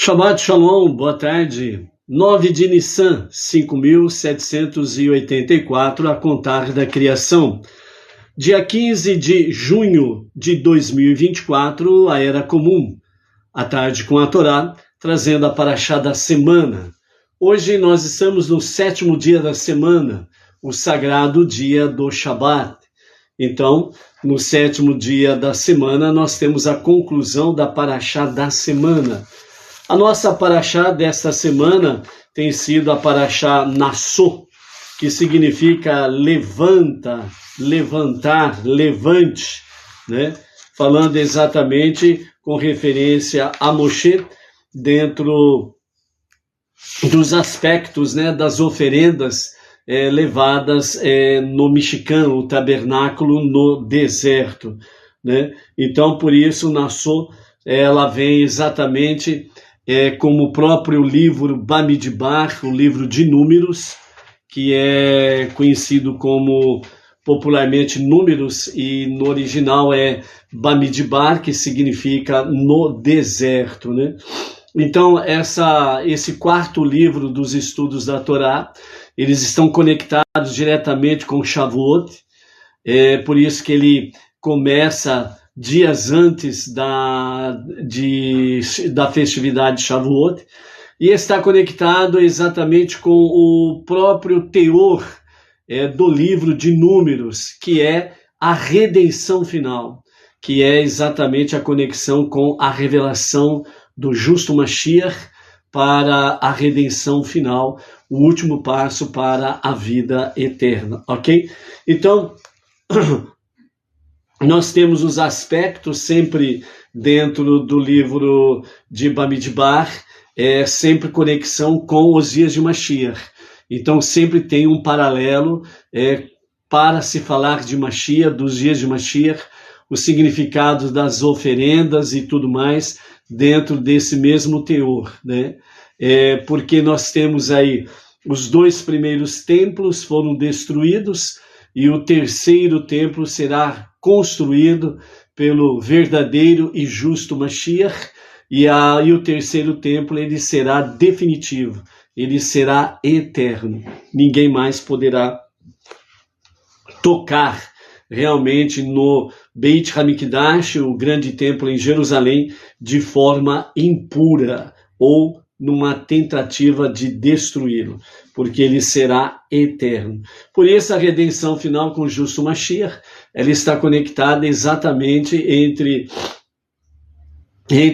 Shabbat Shalom, boa tarde. 9 de Nissan, 5.784, a contar da criação. Dia 15 de junho de 2024, a Era Comum. A tarde com a Torá, trazendo a Parashá da semana. Hoje nós estamos no 7º dia da semana, o sagrado dia do Shabat. Então, no 7º dia da semana, nós temos a conclusão da Parashá da semana. A nossa Parashá desta semana tem sido a Parashá Nassô, que significa levanta, levantar, levante, né? Falando exatamente com referência a Moshe, dentro dos aspectos, né, das oferendas levadas no Mishkan, o tabernáculo no deserto, né? Então, por isso, Nassô, ela vem exatamente como o próprio livro Bamidbar, o livro de números, que é conhecido como popularmente números, e no original é Bamidbar, que significa no deserto, né? Então, esse quarto livro dos estudos da Torá, eles estão conectados diretamente com Shavuot, por isso que ele começa dias antes da festividade de Shavuot, e está conectado exatamente com o próprio teor do livro de números, que é a redenção final, que é exatamente a conexão com a revelação do justo Mashiach para a redenção final, o último passo para a vida eterna, ok? Então, nós temos os aspectos sempre dentro do livro de Bamidbar, sempre conexão com os dias de Mashiach. Então sempre tem um paralelo para se falar de Mashiach, dos dias de Mashiach, o significado das oferendas e tudo mais dentro desse mesmo teor, né? Porque nós temos aí os 2 primeiros templos foram destruídos e o 3º templo será construído pelo verdadeiro e justo Mashiach, e o 3º templo ele será definitivo, ele será eterno. Ninguém mais poderá tocar realmente no Beit HaMikdash, o grande templo em Jerusalém, de forma impura ou numa tentativa de destruí-lo, porque ele será eterno. Por isso a redenção final com o justo Mashiach, ela está conectada exatamente entre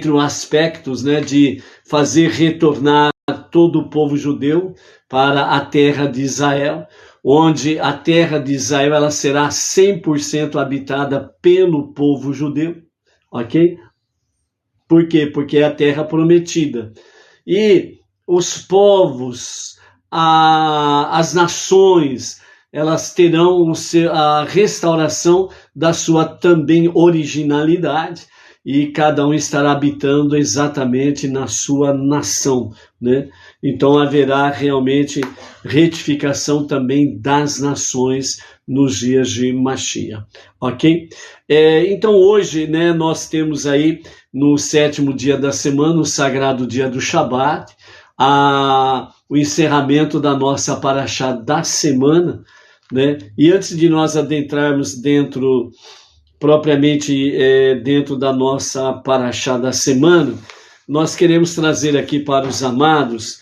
os aspectos, né, de fazer retornar todo o povo judeu para a terra de Israel, onde a terra de Israel ela será 100% habitada pelo povo judeu, ok? Por quê? Porque é a terra prometida. E os povos, as nações, elas terão a restauração da sua também originalidade, e cada um estará habitando exatamente na sua nação, né? Então haverá realmente retificação também das nações nos dias de Mashiach, ok? Então hoje, né, nós temos aí no 7º dia da semana, o sagrado dia do Shabat, o encerramento da nossa Parashá da semana, né? E antes de nós adentrarmos propriamente dentro da nossa Parashá da semana, nós queremos trazer aqui para os amados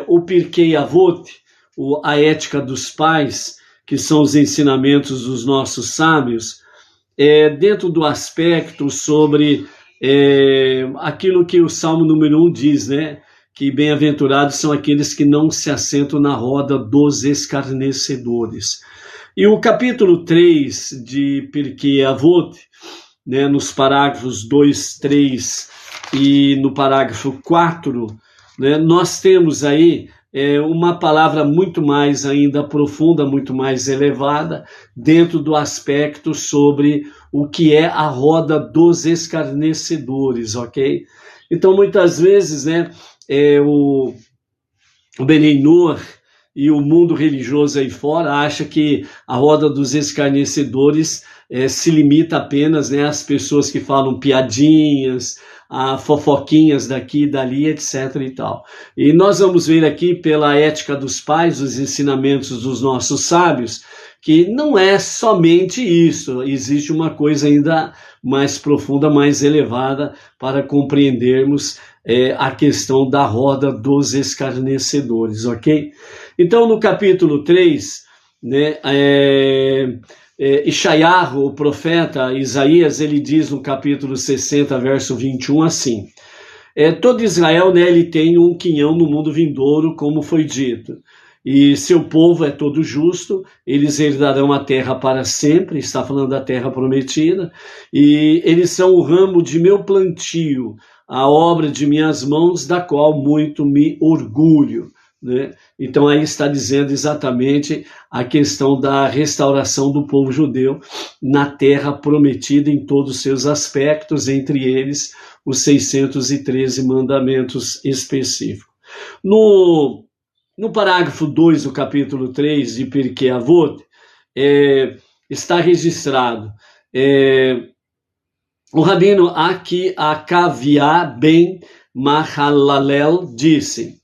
o Pirkei Avot, a ética dos pais, que são os ensinamentos dos nossos sábios, dentro do aspecto sobre aquilo que o Salmo número 1 diz, né? Que bem-aventurados são aqueles que não se assentam na roda dos escarnecedores. E o capítulo 3 de Pirkei Avot, né, nos parágrafos 2, 3 e no parágrafo 4, né, nós temos aí uma palavra muito mais ainda profunda, muito mais elevada, dentro do aspecto sobre o que é a roda dos escarnecedores, ok? Então, muitas vezes, né, o Benei Noor e o mundo religioso aí fora acha que a roda dos escarnecedores se limita apenas, né, às pessoas que falam piadinhas, a fofoquinhas daqui e dali, etc. e tal. E nós vamos ver aqui pela ética dos pais, os ensinamentos dos nossos sábios, que não é somente isso, existe uma coisa ainda mais profunda, mais elevada para compreendermos a questão da roda dos escarnecedores, ok? Então, no capítulo 3, né, Ishaiahu, o profeta Isaías, ele diz no capítulo 60, verso 21, assim: todo Israel, né, ele tem um quinhão no mundo vindouro, como foi dito, e seu povo é todo justo, eles herdarão a terra para sempre, está falando da terra prometida, e eles são o ramo de meu plantio, a obra de minhas mãos, da qual muito me orgulho, né? Então aí está dizendo exatamente a questão da restauração do povo judeu na terra prometida em todos os seus aspectos, entre eles os 613 mandamentos específicos. No parágrafo 2 do capítulo 3 de Pirkei Avot, está registrado, o rabino Akavia ben Mahalalel disse: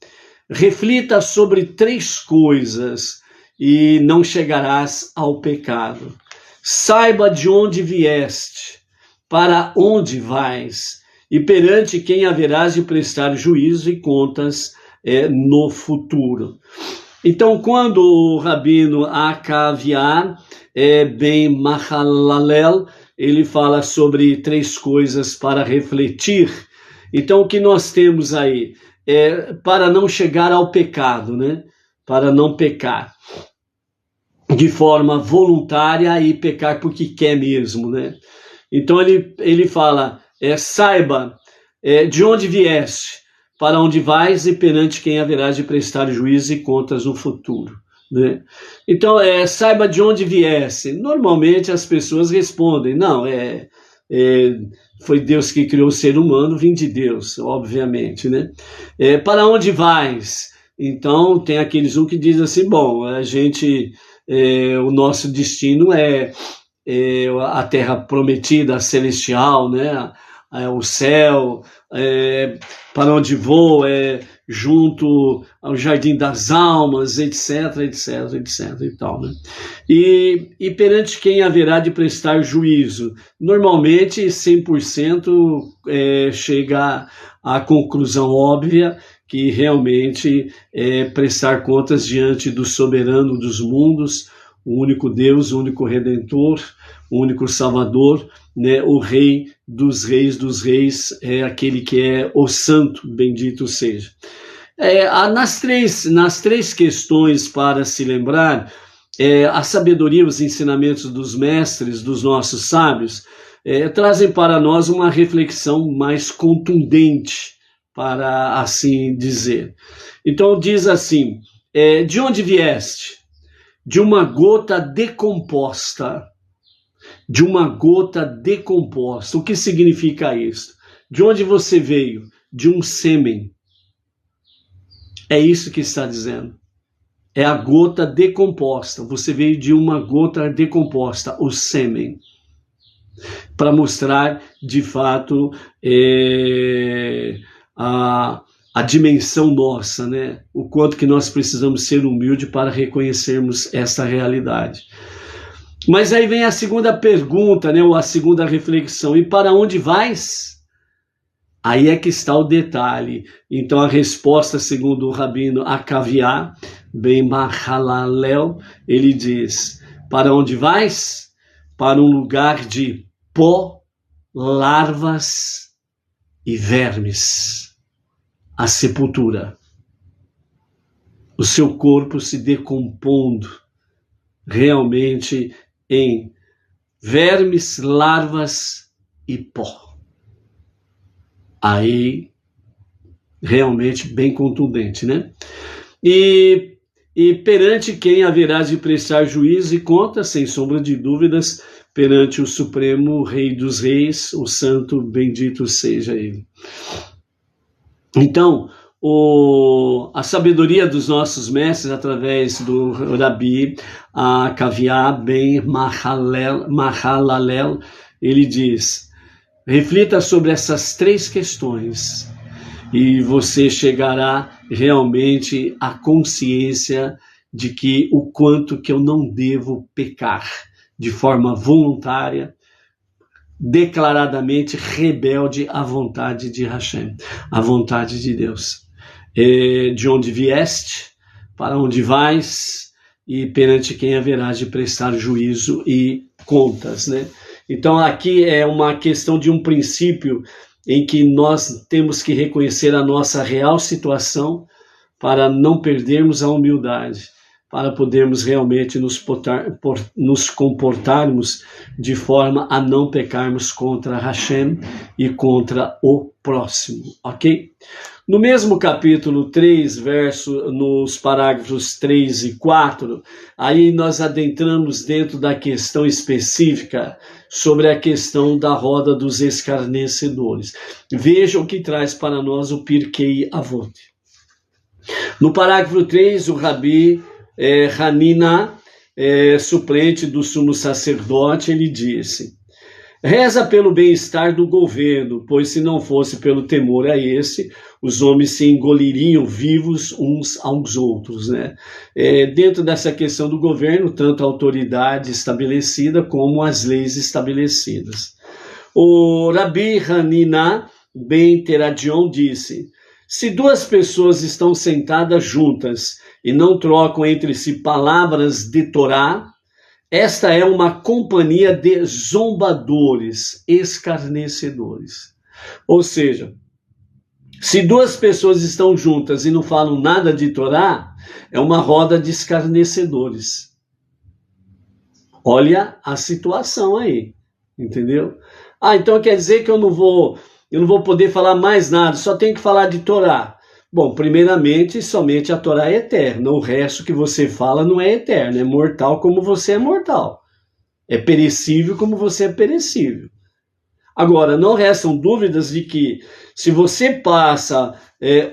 reflita sobre 3 coisas e não chegarás ao pecado. Saiba de onde vieste, para onde vais, e perante quem haverás de prestar juízo e contas no futuro. Então, quando o rabino Akavia ben Mahalalel, ele fala sobre 3 coisas para refletir. Então, o que nós temos aí? Para não chegar ao pecado, né? Para não pecar de forma voluntária e pecar porque quer mesmo, né? Então ele fala, saiba de onde vieste, para onde vais e perante quem haverás de prestar juízo e contas no futuro, né? Então, saiba de onde viesse. Normalmente as pessoas respondem, não, foi Deus que criou o ser humano, vim de Deus, obviamente, né? Para onde vais? Então, tem aqueles que dizem assim, bom, o nosso destino é a terra prometida, celestial, né? O céu, para onde vou, junto ao jardim das almas, etc, etc, etc e tal, né? E perante quem haverá de prestar juízo? Normalmente 100% chega à conclusão óbvia que realmente prestar contas diante do soberano dos mundos, o único Deus, o único Redentor, o único Salvador, né? O Rei dos reis, aquele que é o Santo, bendito seja. Nas três questões para se lembrar, a sabedoria, os ensinamentos dos mestres, dos nossos sábios, trazem para nós uma reflexão mais contundente, para assim dizer. Então diz assim, de onde vieste? De uma gota decomposta. De uma gota decomposta. O que significa isso? De onde você veio? De um sêmen. É isso que está dizendo. É a gota decomposta. Você veio de uma gota decomposta, o sêmen. Para mostrar, de fato, a dimensão nossa, né? O quanto que nós precisamos ser humildes para reconhecermos essa realidade. Mas aí vem a segunda pergunta, né? Ou a segunda reflexão. E para onde vais? Aí é que está o detalhe. Então a resposta, segundo o rabino Akavia ben Mahalalel, ele diz: para onde vais? Para um lugar de pó, larvas e vermes. A sepultura. O seu corpo se decompondo realmente em vermes, larvas e pó. Aí, realmente bem contundente, né? E perante quem haverá de prestar juízo e conta, sem sombra de dúvidas, perante o Supremo Rei dos Reis, o Santo, bendito seja Ele. Então, a sabedoria dos nossos mestres, através do Rabi Akavia ben Mahalalel, ele diz: Reflita sobre essas 3 questões e você chegará realmente à consciência de que o quanto que eu não devo pecar de forma voluntária, declaradamente rebelde à vontade de Hashem, à vontade de Deus. De onde vieste, para onde vais, e perante quem haverás de prestar juízo e contas, né? Então aqui é uma questão de um princípio em que nós temos que reconhecer a nossa real situação para não perdermos a humildade, para podermos realmente nos comportarmos de forma a não pecarmos contra Hashem e contra o próximo, ok? No mesmo capítulo 3, nos parágrafos 3 e 4, aí nós adentramos dentro da questão específica sobre a questão da roda dos escarnecedores. Veja o que traz para nós o Pirkei Avot. No parágrafo 3, o Rabi Hanina, suplente do sumo sacerdote, ele disse: reza pelo bem-estar do governo, pois se não fosse pelo temor a esse, os homens se engoliriam vivos uns aos outros, né? Dentro dessa questão do governo, tanto a autoridade estabelecida como as leis estabelecidas. O Rabi Hanina ben Teradion disse: se 2 pessoas estão sentadas juntas e não trocam entre si palavras de Torá, esta é uma companhia de zombadores, escarnecedores. Ou seja, se 2 pessoas estão juntas e não falam nada de Torá, é uma roda de escarnecedores. Olha a situação aí, entendeu? Então quer dizer que eu não vou poder falar mais nada, só tenho que falar de Torá. Bom, primeiramente, somente a Torá é eterna, o resto que você fala não é eterno, é mortal como você é mortal, é perecível como você é perecível. Agora, não restam dúvidas de que se você passa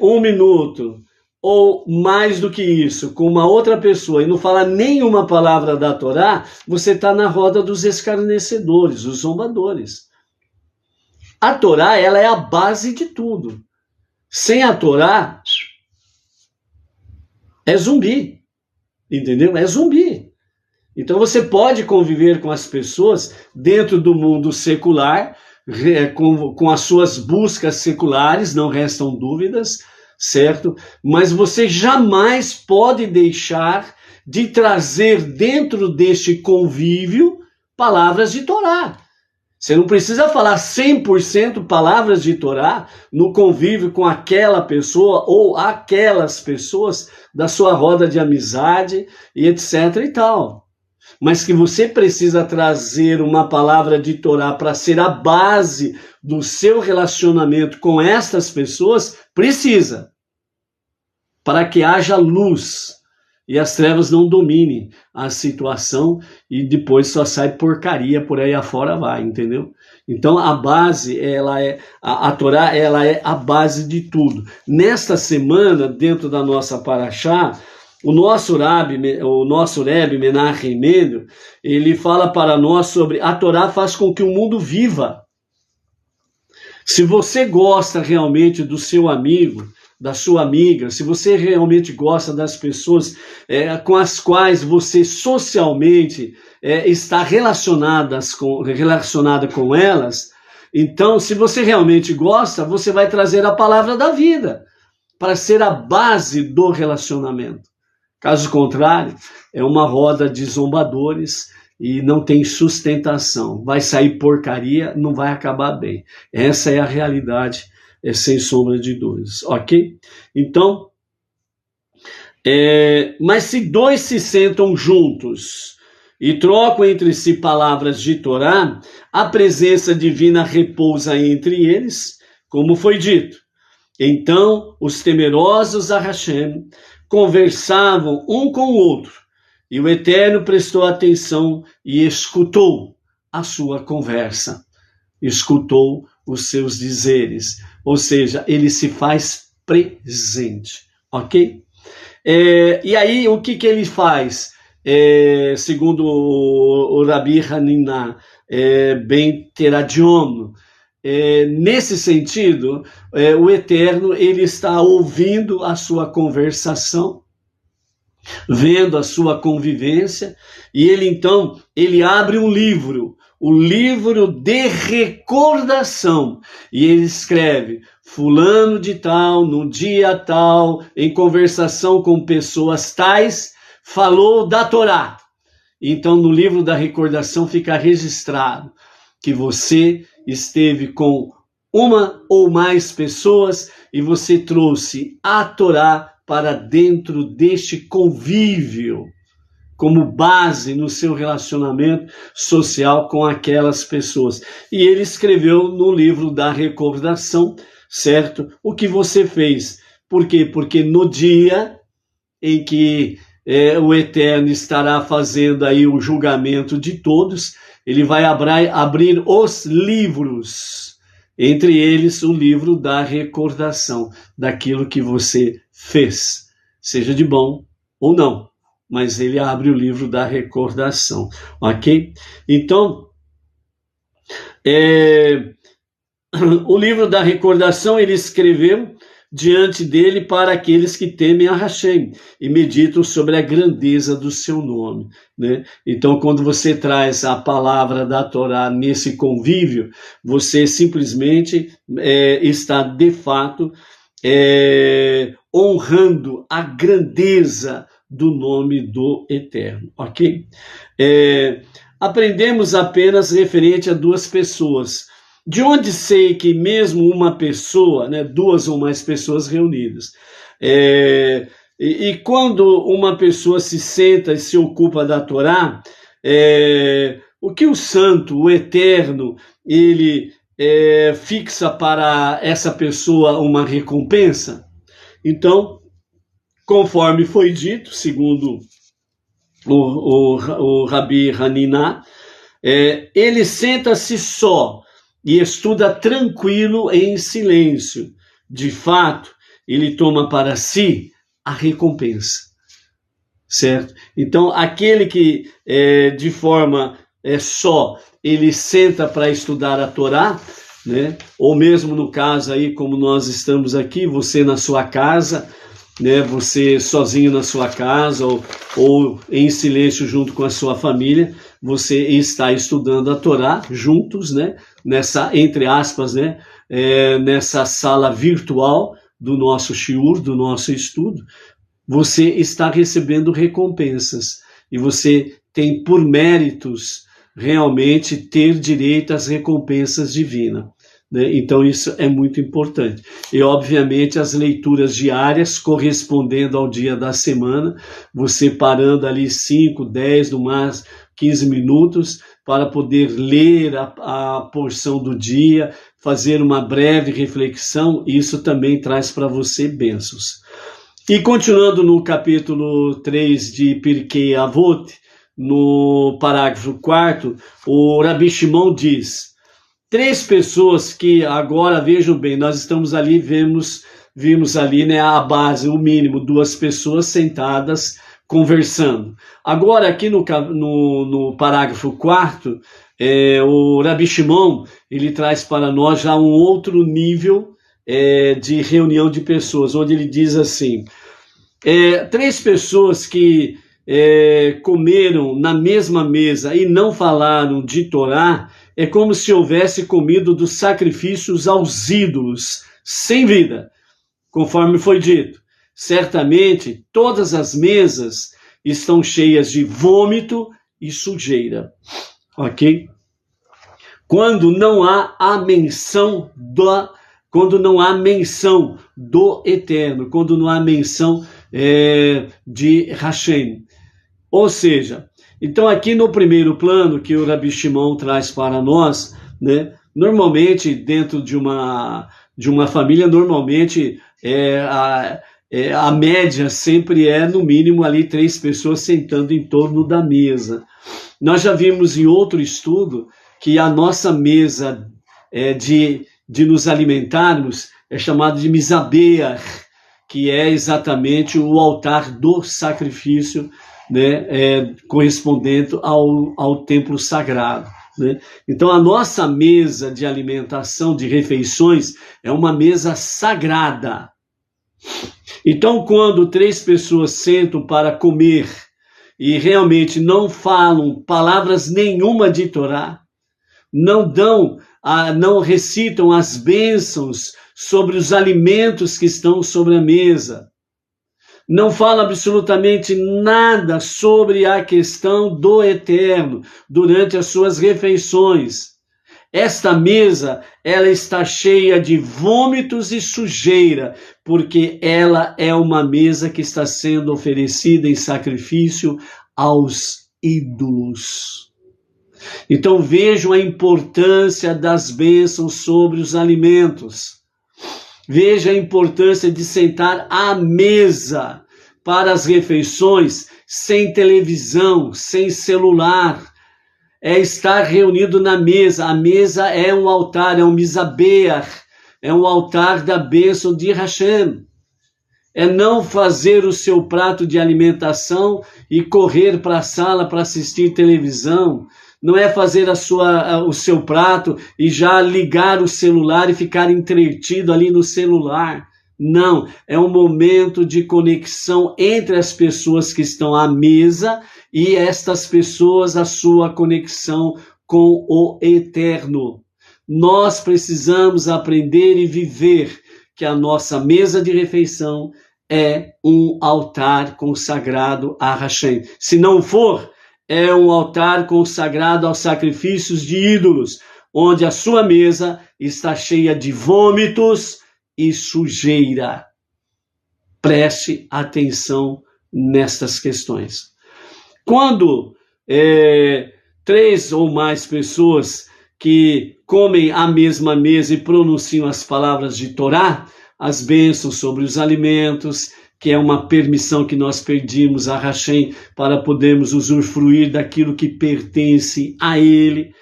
1 minuto ou mais do que isso com uma outra pessoa e não fala nenhuma palavra da Torá, você está na roda dos escarnecedores, os zombadores. A Torá, ela é a base de tudo. Sem a Torá, é zumbi, entendeu? É zumbi. Então você pode conviver com as pessoas dentro do mundo secular, com as suas buscas seculares, não restam dúvidas, certo? Mas você jamais pode deixar de trazer dentro deste convívio palavras de Torá. Você não precisa falar 100% palavras de Torá no convívio com aquela pessoa ou aquelas pessoas da sua roda de amizade e etc e tal. Mas que você precisa trazer uma palavra de Torá para ser a base do seu relacionamento com estas pessoas, precisa. Para que haja luz e as trevas não dominem a situação e depois só sai porcaria por aí afora vai, entendeu? Então a base, a Torá, ela é a base de tudo. Nesta semana, dentro da nossa paraxá, o nosso Rebbe Menachem Mendel, ele fala para nós sobre a Torá faz com que o mundo viva. Se você gosta realmente do seu amigo, da sua amiga, se você realmente gosta das pessoas com as quais você socialmente está relacionada com elas, então, se você realmente gosta, você vai trazer a palavra da vida para ser a base do relacionamento. Caso contrário, é uma roda de zombadores e não tem sustentação. Vai sair porcaria, não vai acabar bem. Essa é a realidade, sem sombra de dúvidas, ok? Então, mas se 2 se sentam juntos e trocam entre si palavras de Torá, a presença divina repousa entre eles, como foi dito. Então, os temerosos a Hashem conversavam um com o outro, e o Eterno prestou atenção e escutou a sua conversa, escutou os seus dizeres, ou seja, ele se faz presente, ok? E aí, o que ele faz? Segundo o Rabi Hanina ben Teradion, nesse sentido, o Eterno, ele está ouvindo a sua conversação, vendo a sua convivência, e ele então, ele abre um livro, o livro de recordação, e ele escreve: fulano de tal, no dia tal, em conversação com pessoas tais, falou da Torá. Então, no livro da recordação fica registrado que você esteve com uma ou mais pessoas e você trouxe a Torá para dentro deste convívio, como base no seu relacionamento social com aquelas pessoas. E ele escreveu no livro da recordação, certo? O que você fez. Por quê? Porque no dia em que o Eterno estará fazendo aí o julgamento de todos, ele vai abrir os livros, entre eles o livro da recordação, daquilo que você fez, seja de bom ou não, mas ele abre o livro da recordação, ok? Então, o livro da recordação ele escreveu diante dele para aqueles que temem a Hashem e meditam sobre a grandeza do seu nome, né? Então, quando você traz a palavra da Torá nesse convívio, você simplesmente está, de fato, honrando a grandeza do nome do Eterno, ok? Aprendemos apenas referente a duas pessoas. De onde sei que mesmo uma pessoa, né, duas ou mais pessoas reunidas, e quando uma pessoa se senta e se ocupa da Torá, o que o Santo, o Eterno, ele fixa para essa pessoa uma recompensa? Então, conforme foi dito, segundo o Rabi Hanina, ele senta-se só e estuda tranquilo em silêncio. De fato, ele toma para si a recompensa, certo? Então, aquele que de forma só, ele senta para estudar a Torá, né? Ou mesmo no caso aí, como nós estamos aqui, você na sua casa, né? Você sozinho na sua casa ou em silêncio junto com a sua família, você está estudando a Torá juntos, né? Nessa, entre aspas, né? Nessa sala virtual do nosso shiur, do nosso estudo, você está recebendo recompensas e você tem por méritos realmente ter direito às recompensas divinas, né? Então isso é muito importante. E obviamente as leituras diárias correspondendo ao dia da semana, você parando ali 5, 10, no máximo 15 minutos para poder ler a porção do dia, fazer uma breve reflexão, isso também traz para você bênçãos. E continuando no capítulo 3 de Pirkei Avot, no parágrafo 4º, o Rabi Shimon diz: 3 pessoas que agora, vejam bem, nós estamos ali, vimos ali, né, a base, o mínimo, 2 pessoas sentadas conversando. Agora aqui no parágrafo 4º, o Rabi Shimon, ele traz para nós já um outro nível de reunião de pessoas, onde ele diz assim: 3 pessoas que comeram na mesma mesa e não falaram de Torá, é como se houvesse comido dos sacrifícios aos ídolos, sem vida, conforme foi dito. Certamente, todas as mesas estão cheias de vômito e sujeira, ok? Quando não há a menção quando não há menção do Eterno, quando não há menção de Hashem. Ou seja, então aqui no primeiro plano que o Rabi Shimon traz para nós, né, normalmente dentro de uma família, normalmente a média sempre no mínimo ali 3 pessoas sentando em torno da mesa. Nós já vimos em outro estudo que a nossa mesa de nos alimentarmos é chamada de misabeach, que é exatamente o altar do sacrifício, né, correspondente ao templo sagrado, né? Então, a nossa mesa de alimentação, de refeições, é uma mesa sagrada. Então, quando 3 pessoas sentam para comer e realmente não falam palavras nenhuma de Torá, não recitam as bênçãos sobre os alimentos que estão sobre a mesa, não fala absolutamente nada sobre a questão do eterno durante as suas refeições. Esta mesa, ela está cheia de vômitos e sujeira, porque ela é uma mesa que está sendo oferecida em sacrifício aos ídolos. Então vejam a importância das bênçãos sobre os alimentos. Veja a importância de sentar à mesa para as refeições, sem televisão, sem celular. É estar reunido na mesa. A mesa é um altar, é um misabeach, é um altar da bênção de Hashem. É não fazer o seu prato de alimentação e correr para a sala para assistir televisão. Não é fazer o seu prato e já ligar o celular e ficar entretido ali no celular. Não, é um momento de conexão entre as pessoas que estão à mesa e estas pessoas, a sua conexão com o eterno. Nós precisamos aprender e viver que a nossa mesa de refeição é um altar consagrado a Hashem. Se não for, é um altar consagrado aos sacrifícios de ídolos, onde a sua mesa está cheia de vômitos e sujeira. Preste atenção nestas questões. Quando 3 ou mais pessoas que comem a mesma mesa e pronunciam as palavras de Torá, as bênçãos sobre os alimentos, que é uma permissão que nós pedimos a Hashem para podermos usufruir daquilo que pertence a Ele.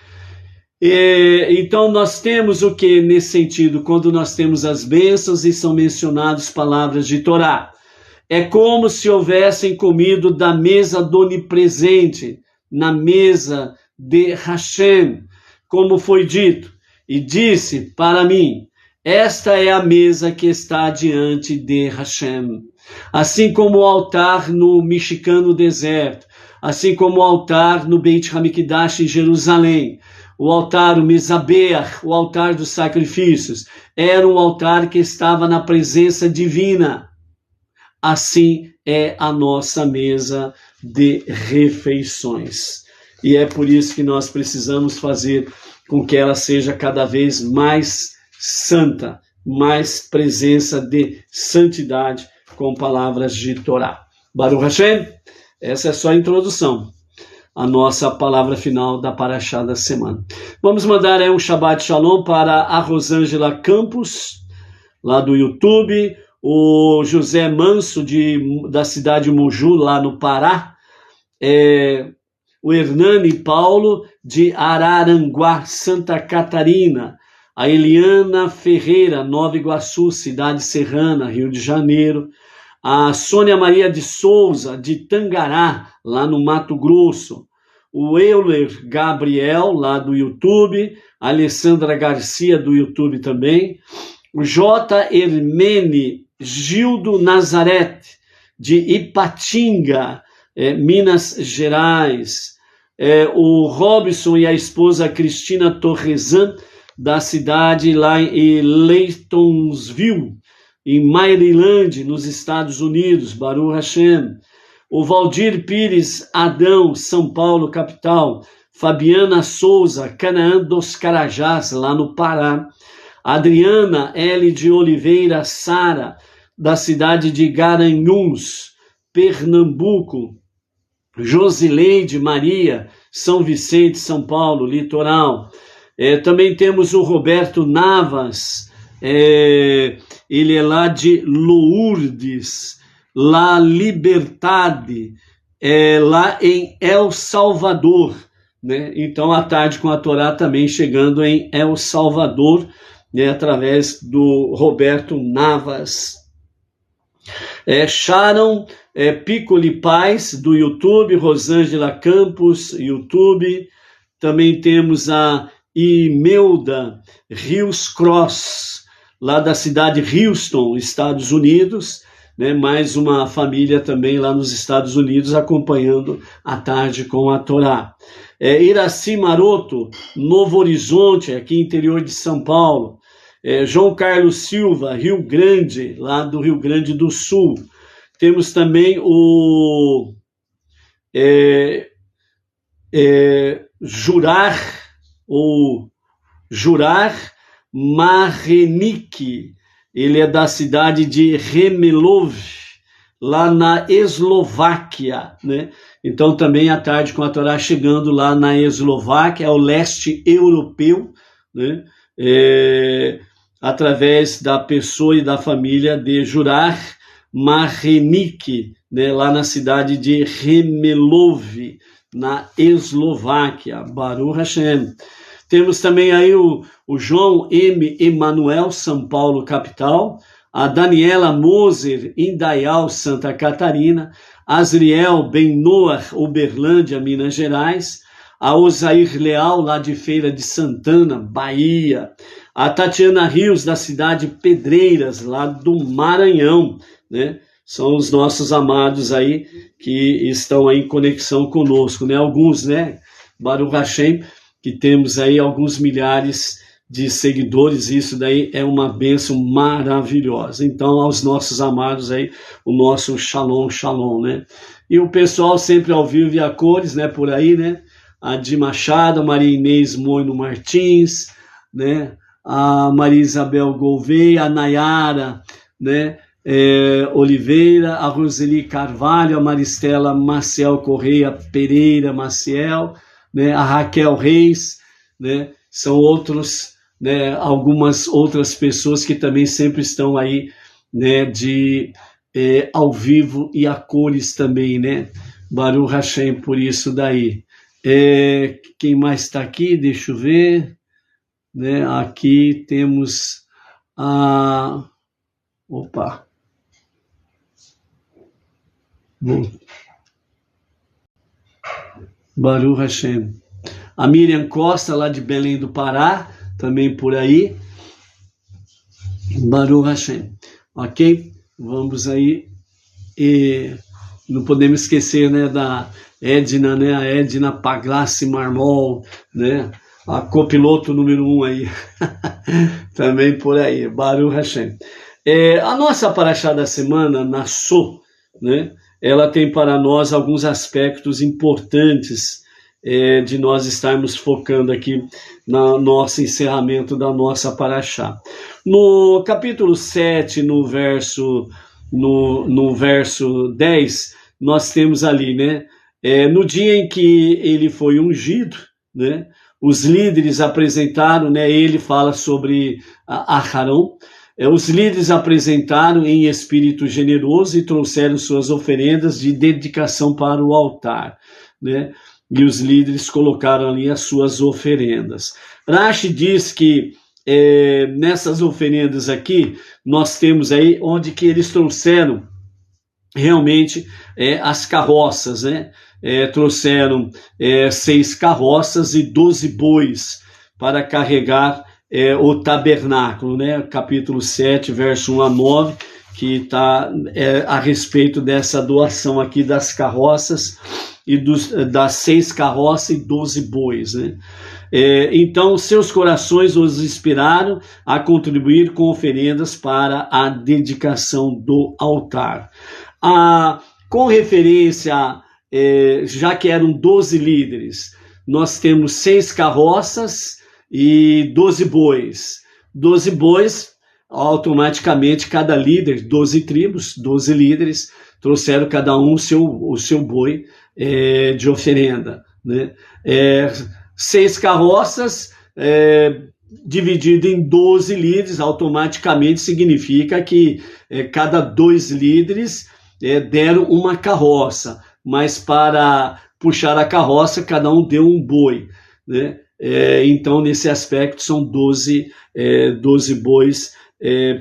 Então nós temos o que nesse sentido? Quando nós temos as bênçãos e são mencionadas palavras de Torá. É como se houvessem comido da mesa do onipresente, na mesa de Hashem, como foi dito. E disse para mim, esta é a mesa que está diante de Hashem. Assim como o altar no mexicano deserto, assim como o altar no Beit Hamikdash em Jerusalém, o altar, o Misabeach, o altar dos sacrifícios, era um altar que estava na presença divina. Assim é a nossa mesa de refeições. E é por isso que nós precisamos fazer com que ela seja cada vez mais santa, mais presença de santidade com palavras de Torá. Baruch Hashem, essa é só a introdução, a nossa palavra final da Parashá da semana. Vamos mandar um Shabbat Shalom para a Rosângela Campos, lá do YouTube, o José Manso, da cidade de Moju, lá no Pará, o Hernani Paulo, de Araranguá, Santa Catarina, a Eliana Ferreira, Nova Iguaçu, cidade serrana, Rio de Janeiro, a Sônia Maria de Souza, de Tangará, lá no Mato Grosso, o Euler Gabriel, lá do YouTube, a Alessandra Garcia, do YouTube também, o J. Hermene Gildo Nazarete, de Ipatinga, Minas Gerais, o Robson e a esposa Cristina Torresan, da cidade lá em Laytonsville, em Maryland, nos Estados Unidos, Baruch Hashem. O Valdir Pires Adão, São Paulo, capital. Fabiana Souza, Canaã dos Carajás, lá no Pará. Adriana L. de Oliveira Sara, da cidade de Garanhuns, Pernambuco. Josileide Maria, São Vicente, São Paulo, litoral. Também temos o Roberto Navas, ele é lá de Lourdes, La Liberdade, lá em El Salvador, né? Então, à tarde com a Torá também chegando em El Salvador, né? Através do Roberto Navas. Sharon Piccoli Paz, do YouTube, Rosângela Campos, YouTube. Também temos a Imelda Rios Cross, lá da cidade de Houston, Estados Unidos, né? Mais uma família também lá nos Estados Unidos acompanhando a tarde com a Torá. Iraci Maroto, Novo Horizonte, aqui interior de São Paulo. João Carlos Silva, Rio Grande, lá do Rio Grande do Sul. Temos também o Jurar Marenik, ele é da cidade de Remelov, lá na Eslováquia, né? Então também à tarde com a Torá chegando lá na Eslováquia, ao leste europeu, né? Através da pessoa e da família de Jurar Marenik, né? Lá na cidade de Remelov, na Eslováquia. Baruch Hashem. Temos também aí o João M. Emanuel, São Paulo, capital. A Daniela Moser, Indaial, Santa Catarina. Asriel Ben-Noah, Uberlândia, Minas Gerais. A Osair Leal, lá de Feira de Santana, Bahia. A Tatiana Rios, da cidade Pedreiras, lá do Maranhão, né? São os nossos amados aí que estão aí em conexão conosco, né? Alguns, né? Baruch Hashem, que temos aí alguns milhares de seguidores, isso daí é uma bênção maravilhosa. Então, aos nossos amados aí, o nosso shalom, shalom, né? E o pessoal sempre ao vivo e a cores, né? Por aí, né? A Di Machado, a Maria Inês Moino Martins, né? A Maria Isabel Gouveia, a Nayara, né? Oliveira, a Roseli Carvalho, a Maristela Maciel Correia Pereira Maciel, né? A Raquel Reis, né? São outros, né? Algumas outras pessoas que também sempre estão aí, né? Ao vivo e a cores também, né? Baruch Hashem por isso daí. Quem mais está aqui? Deixa eu ver, né? Aqui temos a... Opa! Bom. Baruch Hashem. A Miriam Costa, lá de Belém do Pará, também por aí. Baruch Hashem. Ok? Vamos aí. Não podemos esquecer, né, da Edna, né? A Edna Paglassi Marmol, né? A copiloto número 1 aí. Também por aí. Baruch Hashem. A nossa paraxá da semana, Nassô, né? Ela tem para nós alguns aspectos importantes de nós estarmos focando aqui no nosso encerramento da nossa paraxá. No capítulo 7, no verso 10, nós temos ali, né? No dia em que ele foi ungido, né? Os líderes apresentaram, né? Ele fala sobre Aharão. Os líderes apresentaram em espírito generoso e trouxeram suas oferendas de dedicação para o altar, né? E os líderes colocaram ali as suas oferendas. Rashi diz que nessas oferendas aqui, nós temos aí onde que eles trouxeram realmente as carroças, né? Trouxeram 6 carroças e 12 bois para carregar o tabernáculo, né? Capítulo 7, verso 1 a 9, que está a respeito dessa doação aqui das carroças e das 6 carroças e 12 bois, né? Então, seus corações os inspiraram a contribuir com oferendas para a dedicação do altar. Com referência, já que eram 12 líderes, nós temos 6 carroças e 12 bois. 12 bois, automaticamente cada líder, 12 tribos, 12 líderes, trouxeram cada um o seu boi de oferenda, né? 6 carroças dividido em 12 líderes, automaticamente significa que cada 2 líderes deram uma carroça, mas para puxar a carroça, cada um deu um boi, né? Então, nesse aspecto, são 12 bois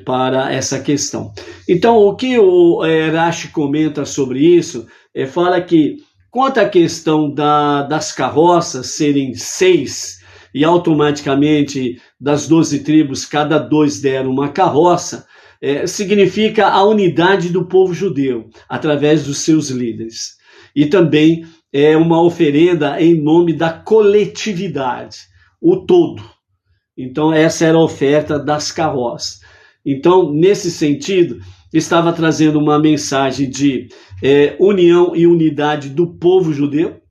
para essa questão. Então, o que o Rashi comenta sobre isso, fala que Quanto à questão das carroças serem 6 e automaticamente das 12 tribos, cada 2 deram uma carroça, significa a unidade do povo judeu, através dos seus líderes. E também é uma oferenda em nome da coletividade, o todo. Então, essa era a oferta das carroças. Então, nesse sentido, estava trazendo uma mensagem de união e unidade do povo judeu,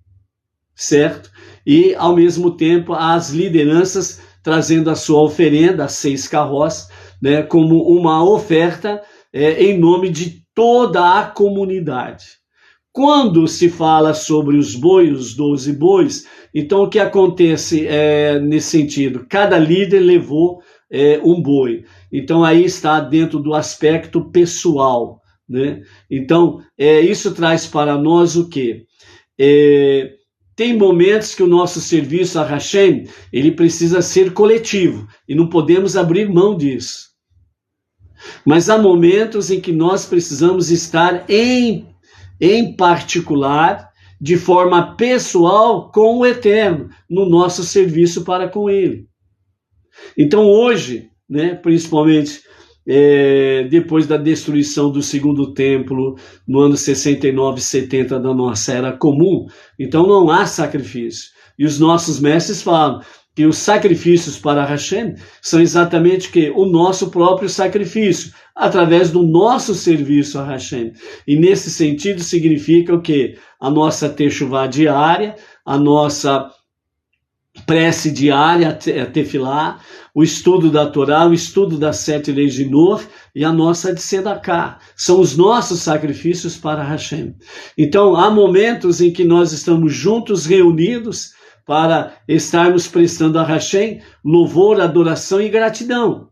certo? E, ao mesmo tempo, as lideranças trazendo a sua oferenda, as 6 carroças, né, como uma oferta em nome de toda a comunidade. Quando se fala sobre os bois, os 12 bois, então o que acontece nesse sentido? Cada líder levou um boi. Então aí está dentro do aspecto pessoal, né? Então isso traz para nós o quê? Tem momentos que o nosso serviço a Hashem, ele precisa ser coletivo e não podemos abrir mão disso. Mas há momentos em que nós precisamos estar em particular, de forma pessoal, com o Eterno, no nosso serviço para com Ele. Então hoje, né, principalmente depois da destruição do segundo templo, no ano 69, 70 da nossa era comum, então não há sacrifício. E os nossos mestres falam que os sacrifícios para Hashem são exatamente o quê? O nosso próprio sacrifício, através do nosso serviço a Hashem. E nesse sentido significa o quê? A nossa techuvá diária, a nossa prece diária, a tefilá, o estudo da Torá, o estudo das 7 leis de Noah e a nossa de Sedaká. São os nossos sacrifícios para Hashem. Então, há momentos em que nós estamos juntos, reunidos, para estarmos prestando a Hashem louvor, adoração e gratidão.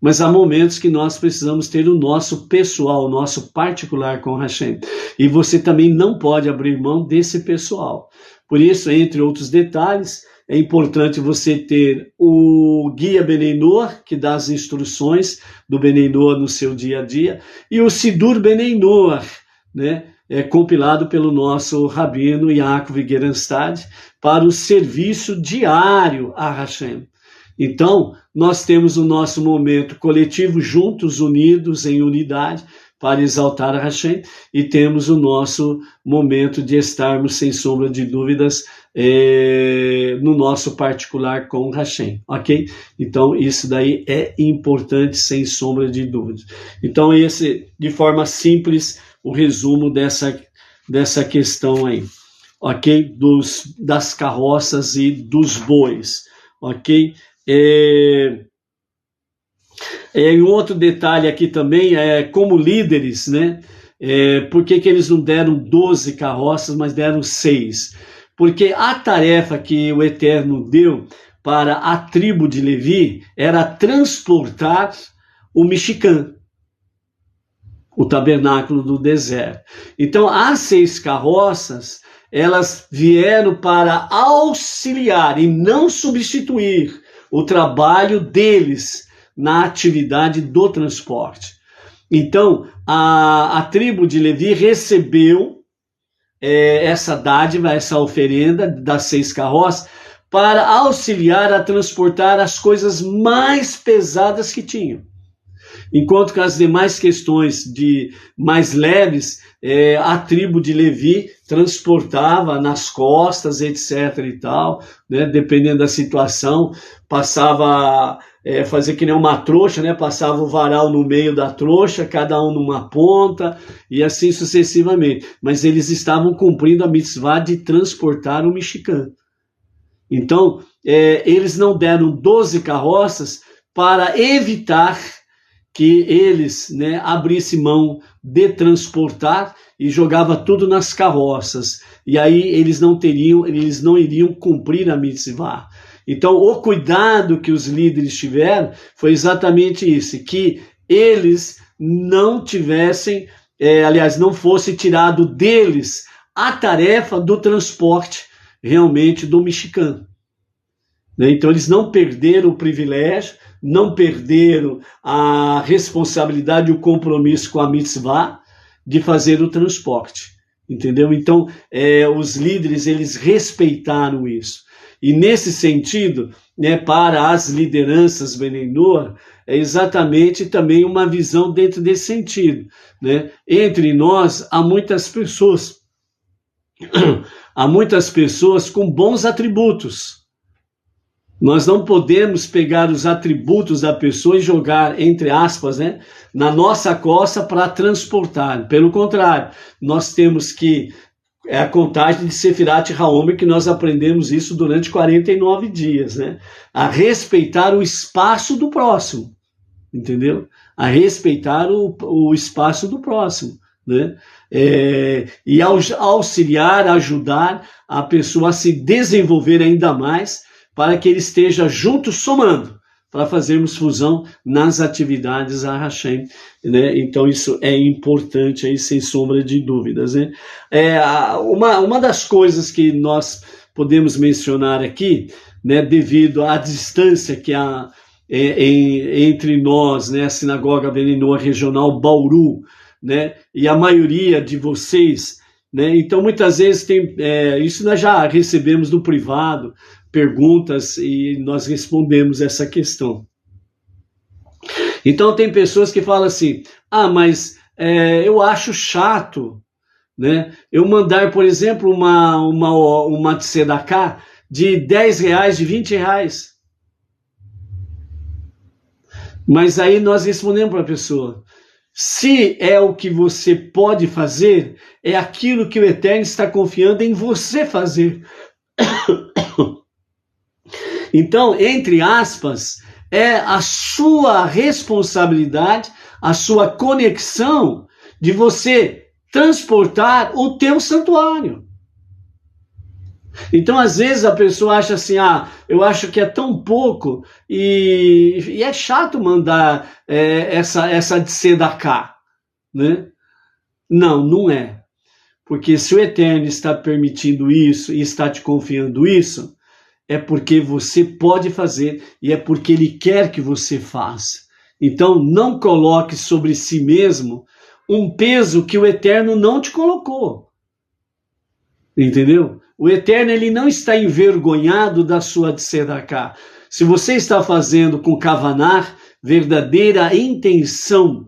Mas há momentos que nós precisamos ter o nosso pessoal, o nosso particular com Hashem. E você também não pode abrir mão desse pessoal. Por isso, entre outros detalhes, é importante você ter o guia Benei Noah, que dá as instruções do Benei Noah no seu dia a dia, e o Sidur Benei Noah, né? Compilado pelo nosso rabino Yaakov Gerenstad, para o serviço diário a Hashem. Então, nós temos o nosso momento coletivo, juntos, unidos, em unidade, para exaltar a Hashem, e temos o nosso momento de estarmos, sem sombra de dúvidas, no nosso particular com Hashem, ok? Então, isso daí é importante, sem sombra de dúvidas. Então, esse, de forma simples, o resumo dessa questão aí, ok? Das carroças e dos bois, ok? Um outro detalhe aqui também é como líderes, né? Por que eles não deram 12 carroças, mas deram 6? Porque a tarefa que o Eterno deu para a tribo de Levi era transportar o Mishkan, o tabernáculo do deserto. Então, as 6 carroças, elas vieram para auxiliar e não substituir o trabalho deles na atividade do transporte. Então, a tribo de Levi recebeu essa dádiva, essa oferenda das 6 carroças, para auxiliar a transportar as coisas mais pesadas que tinham. Enquanto que as demais questões mais leves, a tribo de Levi transportava nas costas, etc. e tal, né? Dependendo da situação, passava, fazia que nem uma trouxa, né? Passava o varal no meio da trouxa, cada um numa ponta, e assim sucessivamente. Mas eles estavam cumprindo a mitzvah de transportar o Mishkan. Então, eles não deram 12 carroças para evitar que eles, né, abrissem mão de transportar e jogava tudo nas carroças. E aí eles não iriam cumprir a mitzvah. Então, o cuidado que os líderes tiveram foi exatamente isso, que eles não tivessem, não fosse tirado deles a tarefa do transporte realmente do Mishkan. Então, eles não perderam o privilégio, não perderam a responsabilidade e o compromisso com a mitzvah de fazer o transporte. entendeu? Então, os líderes, eles respeitaram isso. E nesse sentido, né, para as lideranças Benenor, é exatamente também uma visão dentro desse sentido, né? Entre nós, há muitas pessoas com bons atributos. Nós não podemos pegar os atributos da pessoa e jogar, entre aspas, né, na nossa costa para transportar. Pelo contrário, nós temos que, a contagem de Sefirat Haomer, que nós aprendemos isso durante 49 dias, né, a respeitar o espaço do próximo, entendeu? A respeitar o espaço do próximo, né? E auxiliar, ajudar a pessoa a se desenvolver ainda mais, para que ele esteja junto, somando, para fazermos fusão nas atividades a Hashem, né? Então isso é importante aí, sem sombra de dúvidas, né? Uma das coisas que nós podemos mencionar aqui, né, devido à distância que há entre nós, né, a Sinagoga Benenor Regional Bauru, né, e a maioria de vocês, né, então muitas vezes isso nós já recebemos no privado, perguntas, e nós respondemos essa questão. Então tem pessoas que falam assim, mas eu acho chato, né, eu mandar, por exemplo, uma tzedakah de R$10, de R$20. Mas aí nós respondemos para a pessoa, se é o que você pode fazer, é aquilo que o Eterno está confiando em você fazer. Então, entre aspas, é a sua responsabilidade, a sua conexão de você transportar o teu santuário. Então, às vezes, a pessoa acha assim, eu acho que é tão pouco e é chato mandar essa de tzedakah, né? Não, não é. Porque se o Eterno está permitindo isso e está te confiando isso, é porque você pode fazer e é porque Ele quer que você faça. Então, não coloque sobre si mesmo um peso que o Eterno não te colocou. Entendeu? O Eterno, ele não está envergonhado da sua tzedakah. Se você está fazendo com kavanar, verdadeira intenção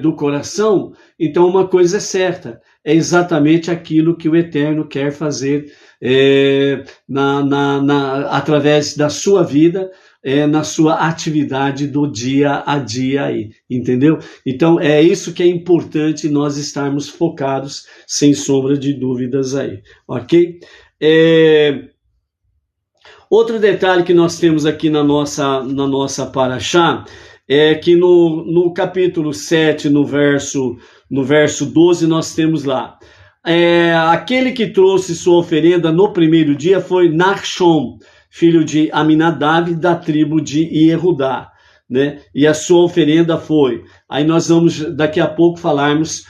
do coração, então uma coisa é certa, é exatamente aquilo que o Eterno quer fazer através da sua vida, na sua atividade do dia a dia aí, entendeu? Então é isso que é importante nós estarmos focados, sem sombra de dúvidas aí, ok? Outro detalhe que nós temos aqui na nossa paraxá é que no capítulo 7, no verso 12, nós temos lá, aquele que trouxe sua oferenda no primeiro dia foi Nachshon, filho de Aminadab, da tribo de Yehudá, né? E a sua oferenda foi. Aí nós vamos daqui a pouco falarmos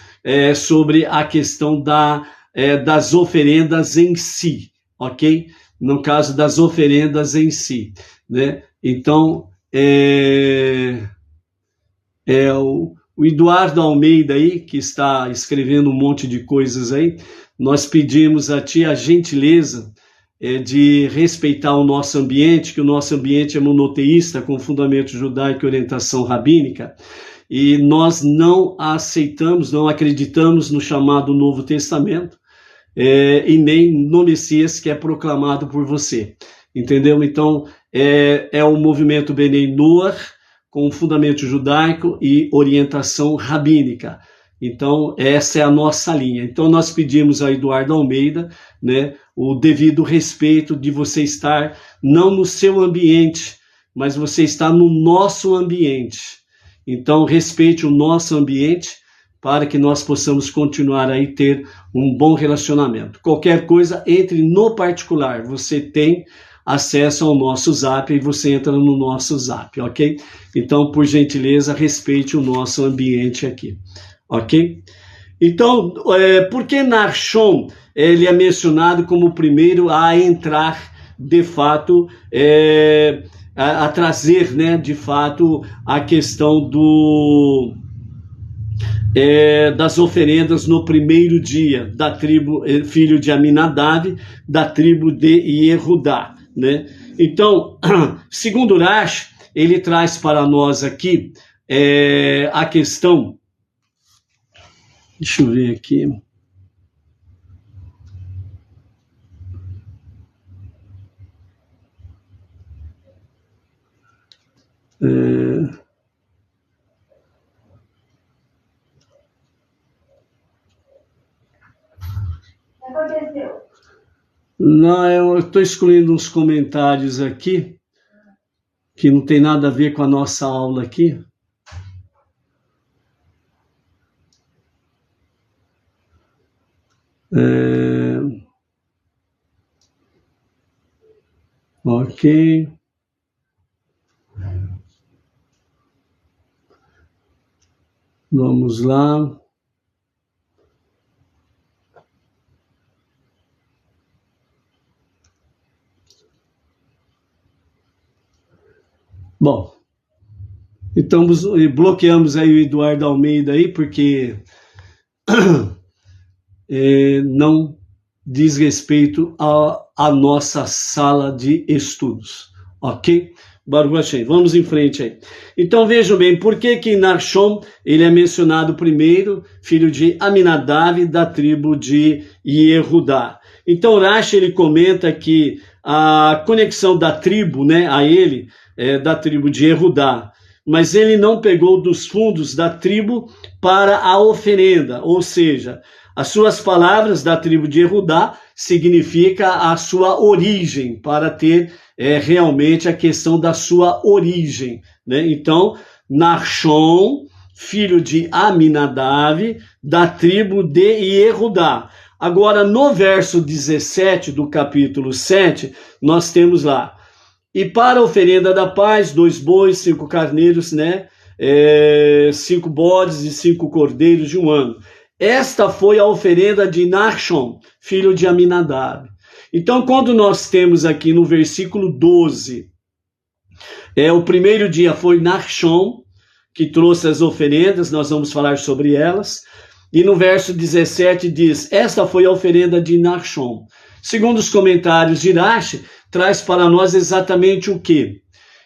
sobre a questão das oferendas em si, ok? No caso das oferendas em si, né? Então, o Eduardo Almeida aí, que está escrevendo um monte de coisas aí, nós pedimos a ti a gentileza de respeitar o nosso ambiente, que o nosso ambiente é monoteísta, com fundamento judaico e orientação rabínica, e nós não aceitamos, não acreditamos no chamado Novo Testamento, e nem no Messias que é proclamado por você, entendeu? Então, é um movimento Benei Noach, com fundamento judaico e orientação rabínica. Então, essa é a nossa linha. Então, nós pedimos a Eduardo Almeida, né, o devido respeito de você estar não no seu ambiente, mas você está no nosso ambiente. Então, respeite o nosso ambiente para que nós possamos continuar aí ter um bom relacionamento. Qualquer coisa, entre no particular. Você tem acesso ao nosso Zap e você entra no nosso Zap, ok? Então, por gentileza, respeite o nosso ambiente aqui. Ok? Então, por que Nachshon ele é mencionado como o primeiro a entrar, de fato, a trazer, né, de fato, a questão das oferendas no primeiro dia, da tribo, filho de Aminadab, da tribo de Yehudá, né? Então, segundo Rashi, ele traz para nós aqui a questão, deixa eu ver aqui, não, eu estou excluindo uns comentários aqui, que não tem nada a ver com a nossa aula aqui. Ok. Vamos lá. Bom, então bloqueamos aí o Eduardo Almeida aí, porque não diz respeito à nossa sala de estudos, ok? Baruch Hashem, vamos em frente aí. Então vejam bem, por que Nachshon, ele é mencionado primeiro, filho de Aminadab, da tribo de Yehudá. Então Rashi, ele comenta que a conexão da tribo, né, a ele, da tribo de Yehudá, mas ele não pegou dos fundos da tribo para a oferenda, ou seja, as suas palavras da tribo de Yehudá significa a sua origem, para ter realmente a questão da sua origem, né? Então, Nachshon, filho de Aminadab, da tribo de Yehudá. Agora, no verso 17 do capítulo 7, nós temos lá, e para a oferenda da paz, 2 bois, 5 carneiros, né? 5 bodes e 5 cordeiros de 1 ano. Esta foi a oferenda de Nachshon, filho de Aminadab. Então, quando nós temos aqui no versículo 12, o primeiro dia foi Nachshon, que trouxe as oferendas, nós vamos falar sobre elas. E no verso 17 diz, esta foi a oferenda de Nachshon. Segundo os comentários de Rashi, traz para nós exatamente o quê?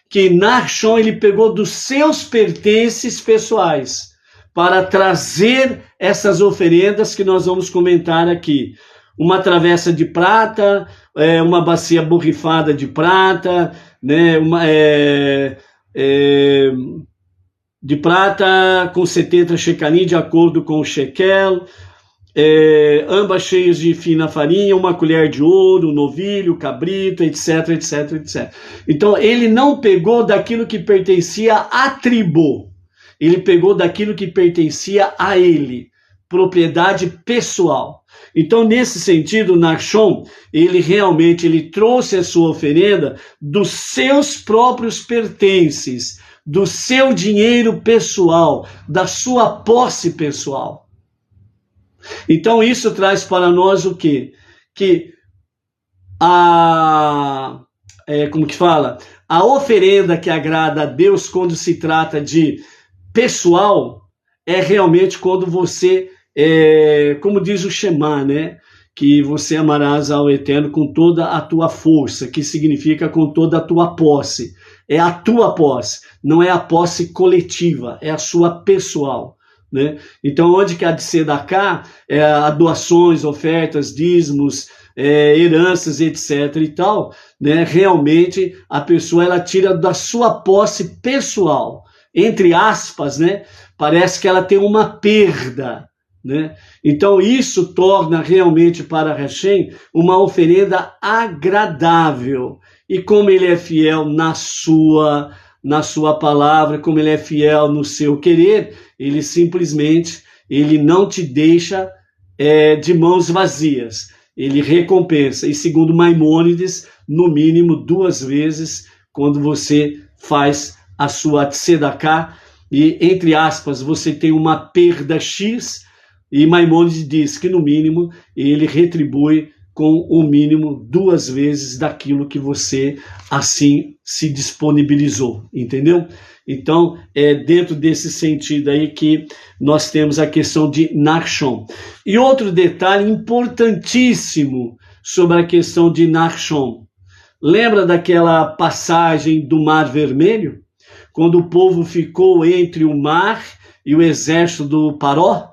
Que Nachshon, ele pegou dos seus pertences pessoais para trazer essas oferendas que nós vamos comentar aqui. Uma travessa de prata, uma bacia borrifada de prata, né, de prata com 70 shecalim, de acordo com o shekel, ambas cheias de fina farinha, uma colher de ouro, novilho, cabrito, etc, etc, etc. Então, ele não pegou daquilo que pertencia à tribo, ele pegou daquilo que pertencia a ele, propriedade pessoal. Então, nesse sentido, Nachshon, ele realmente trouxe a sua oferenda dos seus próprios pertences, do seu dinheiro pessoal, da sua posse pessoal. Então, isso traz para nós o quê? Que a oferenda que agrada a Deus quando se trata de pessoal é realmente quando você, como diz o Shema, né? Que você amarás ao Eterno com toda a tua força, que significa com toda a tua posse. É a tua posse, não é a posse coletiva, é a sua pessoal, né? Então, onde que há de ser da cá, doações, ofertas, dízimos, heranças, etc. e tal, né? Realmente a pessoa ela tira da sua posse pessoal, entre aspas, né? Parece que ela tem uma perda, né? Então isso torna realmente para Hashem uma oferenda agradável. E como ele é fiel na sua palavra, como ele é fiel no seu querer, ele simplesmente não te deixa de mãos vazias. Ele recompensa. E segundo Maimônides, no mínimo 2 vezes, quando você faz a sua tzedakah, e entre aspas, você tem uma perda X, e Maimônides diz que no mínimo ele retribui com o mínimo 2 vezes daquilo que você assim se disponibilizou, entendeu? Então, é dentro desse sentido aí que nós temos a questão de Nachshon. E outro detalhe importantíssimo sobre a questão de Nachshon. Lembra daquela passagem do Mar Vermelho? Quando o povo ficou entre o mar e o exército do Paró?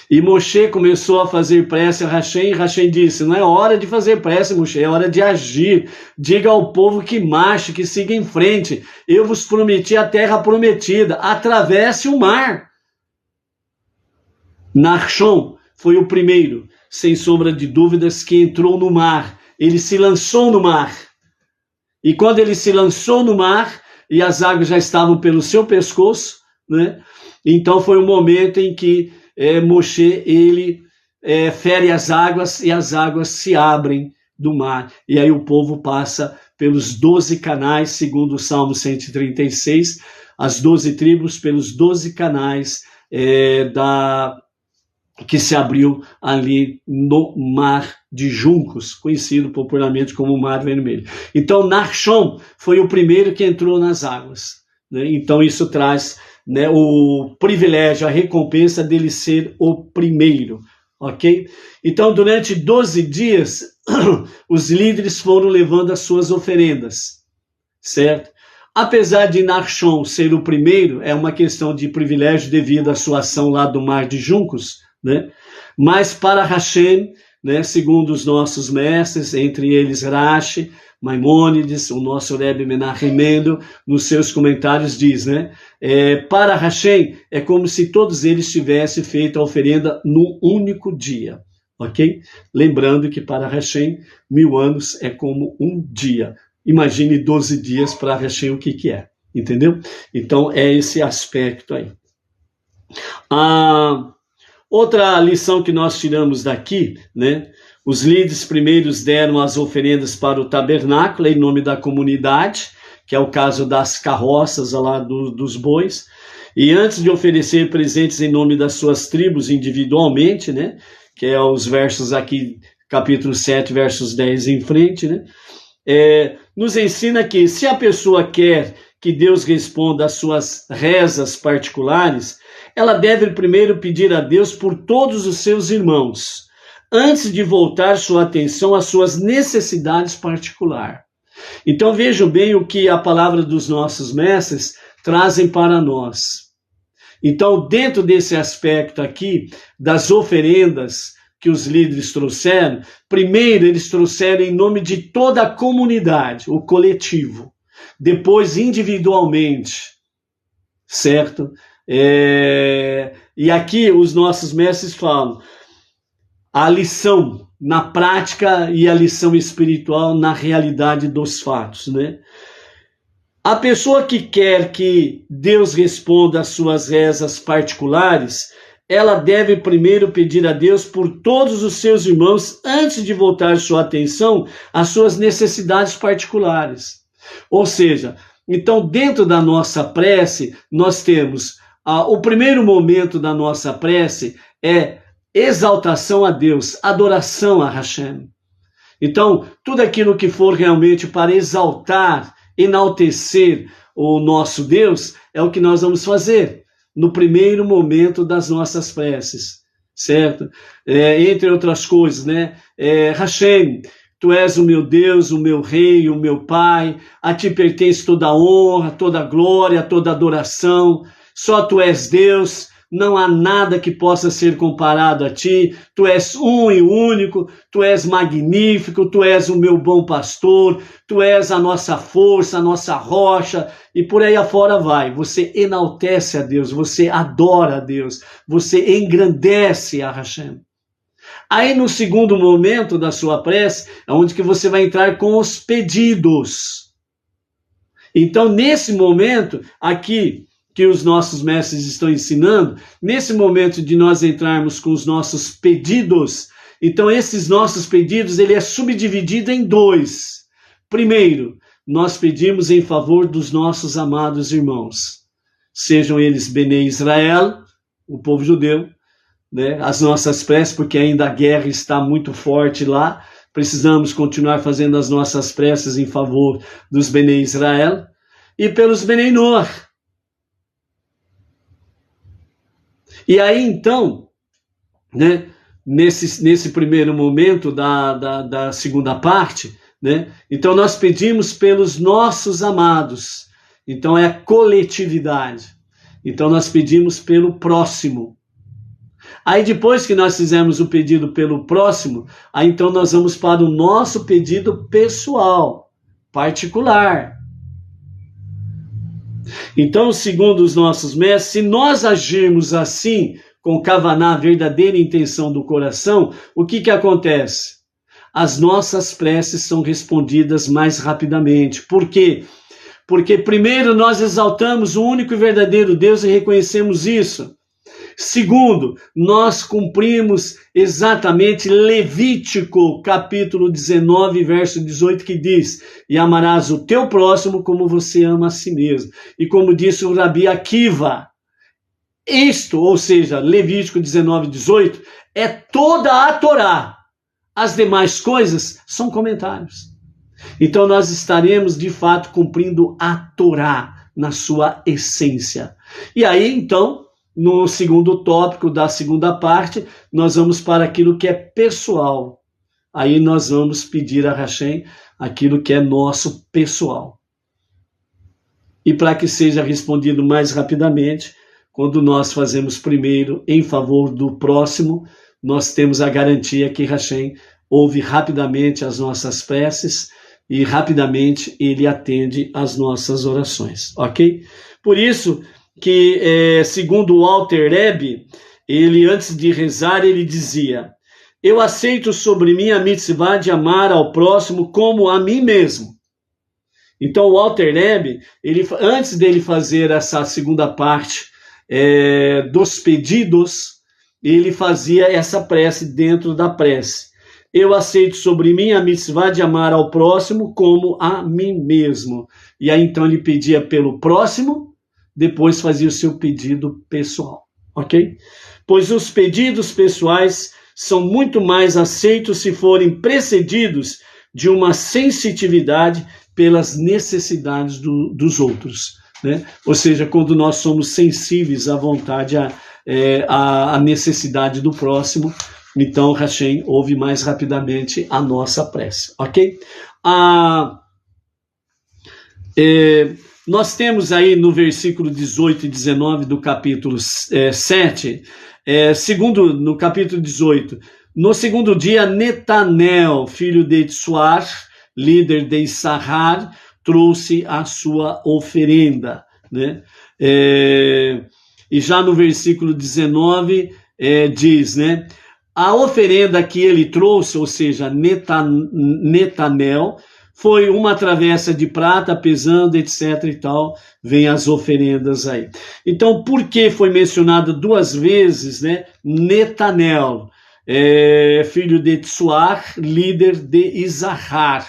E Moshe começou a fazer prece a Hashem, e Hashem disse, não é hora de fazer prece, Moshe, é hora de agir. Diga ao povo que marche, que siga em frente. Eu vos prometi a terra prometida, atravesse o mar. Nachshon foi o primeiro, sem sombra de dúvidas, que entrou no mar. Ele se lançou no mar. E quando ele se lançou no mar, e as águas já estavam pelo seu pescoço, né? Então foi o momento em que Moshe, ele fere as águas e as águas se abrem do mar. E aí o povo passa pelos 12 canais, segundo o Salmo 136, as 12 tribos pelos 12 canais que se abriu ali no Mar de Juncos, conhecido popularmente como Mar Vermelho. Então Nachshon foi o primeiro que entrou nas águas, né? Então isso traz, né, o privilégio, a recompensa dele ser o primeiro, ok? Então, durante 12 dias, os líderes foram levando as suas oferendas, certo? Apesar de Nachshon ser o primeiro, é uma questão de privilégio devido à sua ação lá do Mar de Juncos, né? Mas para Hashem, né, segundo os nossos mestres, entre eles Rashi, Maimônides, o nosso Rebbe Menachem Mendel, nos seus comentários diz, né? Para Hashem é como se todos eles tivessem feito a oferenda num único dia, ok? Lembrando que para Hashem 1000 anos é como um dia. Imagine 12 dias para Hashem o que é, entendeu? Então é esse aspecto aí. Outra lição que nós tiramos daqui, né? Os líderes primeiros deram as oferendas para o tabernáculo em nome da comunidade, que é o caso das carroças lá dos bois, e antes de oferecer presentes em nome das suas tribos individualmente, né? Que é os versos aqui, capítulo 7, versos 10 em frente, né? Nos ensina que se a pessoa quer que Deus responda às suas rezas particulares, ela deve primeiro pedir a Deus por todos os seus irmãos, antes de voltar sua atenção às suas necessidades particulares. Então vejam bem o que a palavra dos nossos mestres trazem para nós. Então, dentro desse aspecto aqui, das oferendas que os líderes trouxeram, primeiro eles trouxeram em nome de toda a comunidade, o coletivo. Depois, individualmente, certo? E aqui os nossos mestres falam a lição na prática e a lição espiritual na realidade dos fatos, né? A pessoa que quer que Deus responda às suas rezas particulares, ela deve primeiro pedir a Deus por todos os seus irmãos antes de voltar sua atenção às suas necessidades particulares. Ou seja, então dentro da nossa prece, nós temos o primeiro momento da nossa prece é exaltação a Deus, adoração a Hashem. Então, tudo aquilo que for realmente para exaltar, enaltecer o nosso Deus, é o que nós vamos fazer no primeiro momento das nossas preces, certo? Entre outras coisas, né? Hashem, tu és o meu Deus, o meu Rei, o meu Pai, a ti pertence toda a honra, toda a glória, toda a adoração, só tu és Deus, não há nada que possa ser comparado a ti, tu és um e único, tu és magnífico, tu és o meu bom pastor, tu és a nossa força, a nossa rocha, e por aí afora vai. Você enaltece a Deus, você adora a Deus, você engrandece a Hashem. Aí no segundo momento da sua prece, é onde que você vai entrar com os pedidos. Então nesse momento, aqui, que os nossos mestres estão ensinando, nesse momento de nós entrarmos com os nossos pedidos, então esses nossos pedidos, ele é subdividido em 2. Primeiro, nós pedimos em favor dos nossos amados irmãos, sejam eles Bnei Israel, o povo judeu, né, as nossas preces, porque ainda a guerra está muito forte lá. Precisamos continuar fazendo as nossas preces em favor dos Bnei Israel e pelos Bnei Noach. E aí, então, né, nesse primeiro momento da segunda parte, né, então nós pedimos pelos nossos amados. Então é a coletividade. Então nós pedimos pelo próximo. Aí depois que nós fizemos o pedido pelo próximo, aí então nós vamos para o nosso pedido pessoal, particular. Então, segundo os nossos mestres, se nós agirmos assim, com kavaná, a verdadeira intenção do coração, o que acontece? As nossas preces são respondidas mais rapidamente. Por quê? Porque primeiro nós exaltamos o único e verdadeiro Deus e reconhecemos isso. Segundo, nós cumprimos exatamente Levítico, capítulo 19, verso 18, que diz: e amarás o teu próximo como você ama a si mesmo. E como disse o Rabi Akiva, isto, ou seja, Levítico 19, 18, é toda a Torá. As demais coisas são comentários. Então nós estaremos de fato cumprindo a Torá na sua essência. E aí então, no segundo tópico da segunda parte, nós vamos para aquilo que é pessoal. Aí nós vamos pedir a Hashem aquilo que é nosso pessoal. E para que seja respondido mais rapidamente, quando nós fazemos primeiro em favor do próximo, nós temos a garantia que Hashem ouve rapidamente as nossas preces e rapidamente ele atende as nossas orações, ok? Por isso que, segundo o Alter Rebbe, ele antes de rezar, ele dizia: eu aceito sobre mim a mitzvah de amar ao próximo como a mim mesmo. Então o Alter Rebbe, antes dele fazer essa segunda parte dos pedidos, ele fazia essa prece dentro da prece. Eu aceito sobre mim a mitzvah de amar ao próximo como a mim mesmo. E aí então ele pedia pelo próximo, depois fazia o seu pedido pessoal, ok? Pois os pedidos pessoais são muito mais aceitos se forem precedidos de uma sensitividade pelas necessidades dos outros, né? Ou seja, quando nós somos sensíveis à vontade, à necessidade do próximo, então Hashem ouve mais rapidamente a nossa prece, ok? Nós temos aí no versículo 18 e 19 do capítulo 7, no capítulo 18, no segundo dia, Netanel, filho de Tsuar, líder de Issachar, trouxe a sua oferenda, né? E já no versículo 19 diz, né? A oferenda que ele trouxe, ou seja, Netanel, foi uma travessa de prata pesando, etc. e tal, vem as oferendas aí. Então, por que foi mencionado duas vezes, né? Netanel, filho de Tsuar, líder de Issachar,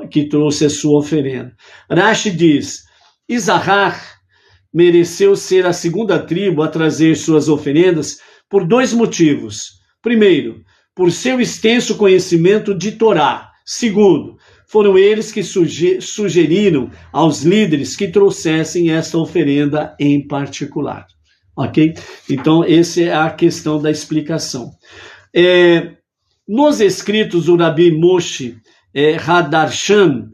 que trouxe a sua oferenda. Rashi diz: Issachar mereceu ser a segunda tribo a trazer suas oferendas por dois motivos. Primeiro, por seu extenso conhecimento de Torá. Segundo, foram eles que sugeriram aos líderes que trouxessem esta oferenda em particular. Ok? Então, essa é a questão da explicação. Nos escritos do Rabi Moshe Hadarshan,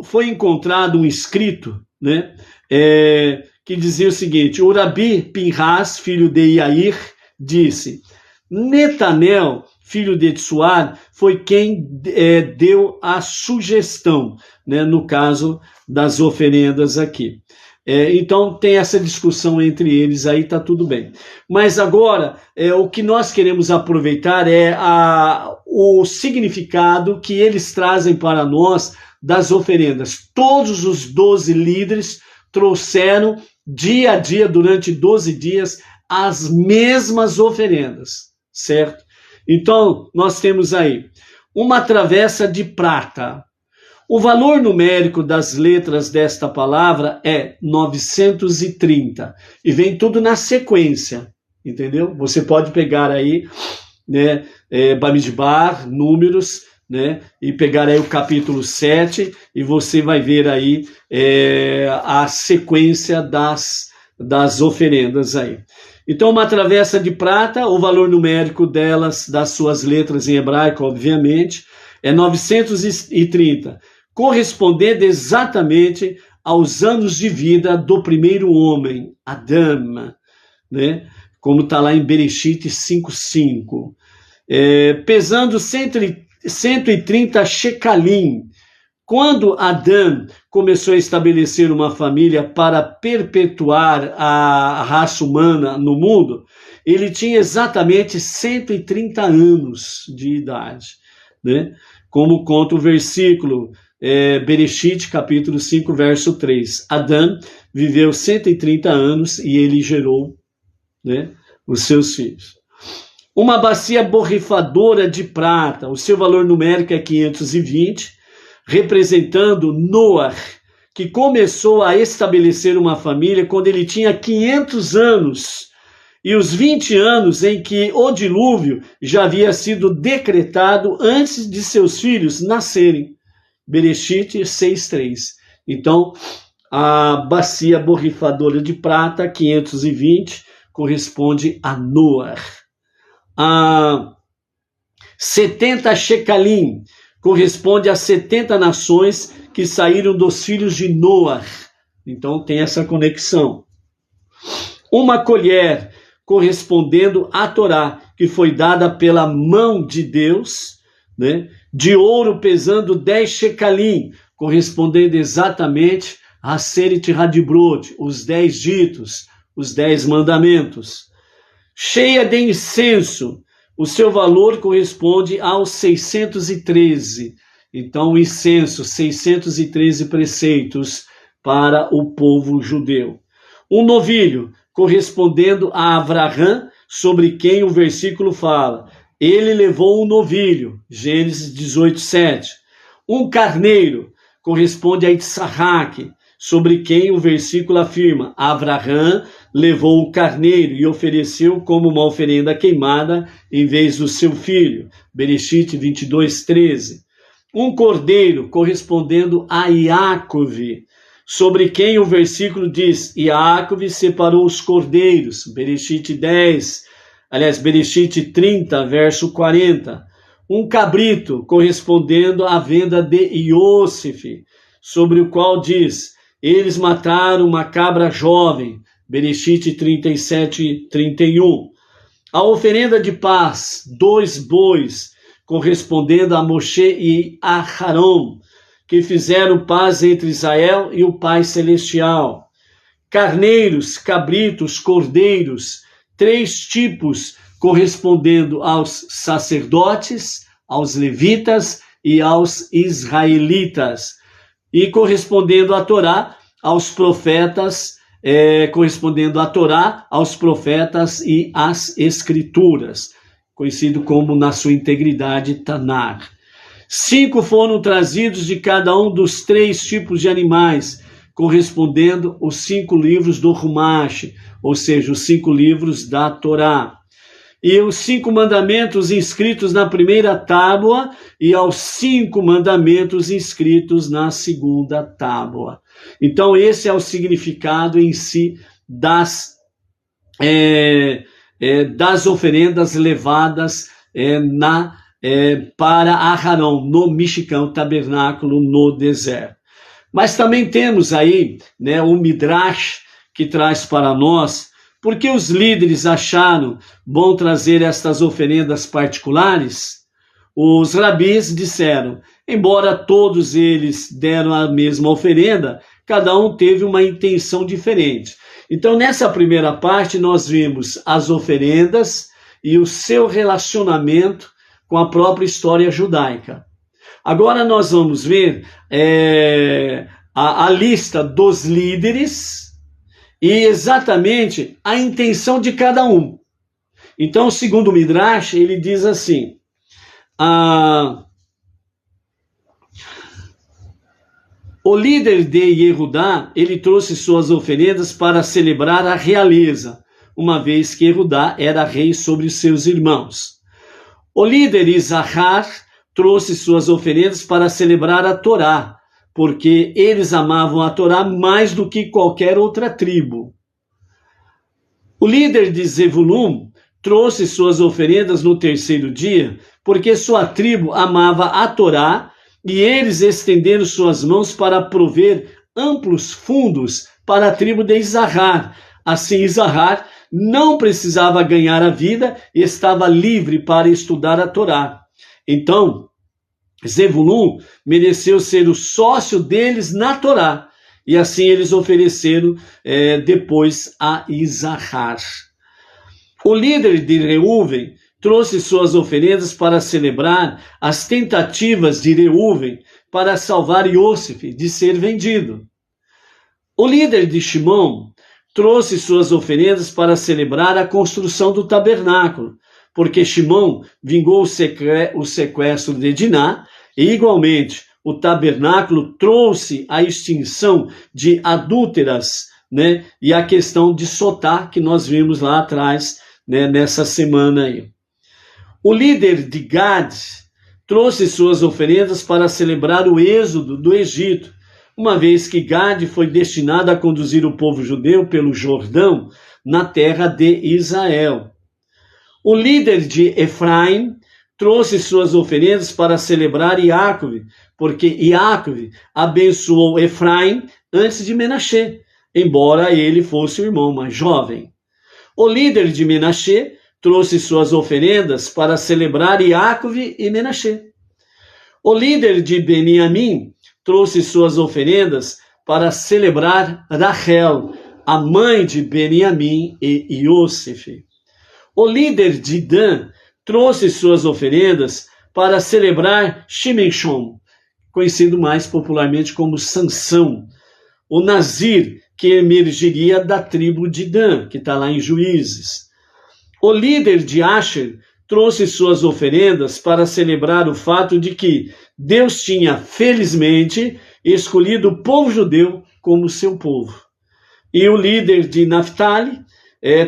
foi encontrado um escrito, né, que dizia o seguinte: o Rabi Pinhas, filho de Yair, disse: Netanel, filho de Tsuar, foi quem deu a sugestão, né, no caso das oferendas aqui. Então tem essa discussão entre eles aí, tá tudo bem. Mas agora, o que nós queremos aproveitar é o significado que eles trazem para nós das oferendas. Todos os 12 líderes trouxeram dia a dia, durante 12 dias, as mesmas oferendas, certo? Então, nós temos aí uma travessa de prata, O valor numérico das letras desta palavra é 930 e vem tudo na sequência, entendeu? Você pode pegar aí, né, Bamidbar, números, né, e pegar aí o capítulo 7 e você vai ver aí a sequência das oferendas aí. Então, uma travessa de prata, o valor numérico delas, das suas letras em hebraico, obviamente, é 930, correspondendo exatamente aos anos de vida do primeiro homem, Adão, né? Como está lá em Bereshit 5:5, pesando 130 shekalim. Quando Adão começou a estabelecer uma família para perpetuar a raça humana no mundo, ele tinha exatamente 130 anos de idade, né? Como conta o versículo Bereshit, capítulo 5, verso 3. Adão viveu 130 anos e ele gerou, né, os seus filhos. Uma bacia borrifadora de prata, o seu valor numérico é 520, representando Noah, que começou a estabelecer uma família quando ele tinha 500 anos, e os 20 anos em que o dilúvio já havia sido decretado antes de seus filhos nascerem. Bereshit 6:3. Então, a bacia borrifadora de prata, 520, corresponde a Noah. A 70 shekalim corresponde a 70 nações que saíram dos filhos de Noah. Então tem essa conexão. Uma colher correspondendo à Torá, que foi dada pela mão de Deus, né? De ouro pesando 10 shekalim, correspondendo exatamente a Aseret Hadibrot, os 10 ditos, os 10 mandamentos. Cheia de incenso, o seu valor corresponde aos 613. Então, o incenso, 613 preceitos para o povo judeu. Um novilho, correspondendo a Avraham, sobre quem o versículo fala. Ele levou um novilho, Gênesis 18:7. Um carneiro, corresponde a Issaque, sobre quem o versículo afirma. Avraham levou o carneiro e ofereceu como uma oferenda queimada em vez do seu filho. Bereshit 22:13. Um cordeiro, correspondendo a Iacove, sobre quem o versículo diz, Iacove separou os cordeiros. Bereshit 30, verso 40. Um cabrito, correspondendo à venda de Iosif, sobre o qual diz, eles mataram uma cabra jovem. Bereshit 37:31. A oferenda de paz, 2 bois, correspondendo a Moshe e a Aharon, que fizeram paz entre Israel e o Pai Celestial. Carneiros, cabritos, cordeiros, 3 tipos, correspondendo aos sacerdotes, aos levitas e aos israelitas. E correspondendo à Torá, aos profetas, correspondendo à Torá, aos profetas e às escrituras, conhecido como, na sua integridade, Tanar. 5 foram trazidos de cada um dos 3 tipos de animais, correspondendo os 5 livros do Humash, ou seja, os 5 livros da Torá. E os 5 mandamentos inscritos na primeira tábua e aos 5 mandamentos inscritos na segunda tábua. Então, esse é o significado em si das oferendas levadas para Aharon, no Mishkan, tabernáculo no deserto. Mas também temos aí, né, o Midrash, que traz para nós, porque os líderes acharam bom trazer estas oferendas particulares. Os rabis disseram, embora todos eles deram a mesma oferenda, cada um teve uma intenção diferente. Então, nessa primeira parte, nós vimos as oferendas e o seu relacionamento com a própria história judaica. Agora nós vamos ver a lista dos líderes e exatamente a intenção de cada um. Então, segundo o Midrash, ele diz assim, O líder de Yehudá, ele trouxe suas oferendas para celebrar a realeza, uma vez que Yehudá era rei sobre seus irmãos. O líder Isahar trouxe suas oferendas para celebrar a Torá, porque eles amavam a Torá mais do que qualquer outra tribo. O líder de Zevulun trouxe suas oferendas no terceiro dia, porque sua tribo amava a Torá, e eles estenderam suas mãos para prover amplos fundos para a tribo de Isahar. Assim, Isahar não precisava ganhar a vida e estava livre para estudar a Torá. Então, Zevulun mereceu ser o sócio deles na Torá, e assim eles ofereceram depois a Isahar. O líder de Reuven trouxe suas oferendas para celebrar as tentativas de Reuven para salvar Iosef de ser vendido. O líder de Shimon trouxe suas oferendas para celebrar a construção do tabernáculo, porque Shimon vingou o sequestro de Diná, e igualmente o tabernáculo trouxe a extinção de adúlteras, né? E a questão de Sotá, que nós vimos lá atrás, né, nessa semana aí. O líder de Gad trouxe suas oferendas para celebrar o êxodo do Egito, uma vez que Gad foi destinado a conduzir o povo judeu pelo Jordão na terra de Israel. O líder de Efraim trouxe suas oferendas para celebrar Iacove, porque Iacove abençoou Efraim antes de Menaxê, embora ele fosse o irmão mais jovem. O líder de Menaxê trouxe suas oferendas para celebrar Iacove e Menaxê. O líder de Beniamim trouxe suas oferendas para celebrar Rachel, a mãe de Beniamim e Iosef. O líder de Dan trouxe suas oferendas para celebrar Shimshon, conhecido mais popularmente como Sansão, o Nazir, que emergiria da tribo de Dan, que está lá em Juízes. O líder de Asher trouxe suas oferendas para celebrar o fato de que Deus tinha, felizmente, escolhido o povo judeu como seu povo. E o líder de Naphtali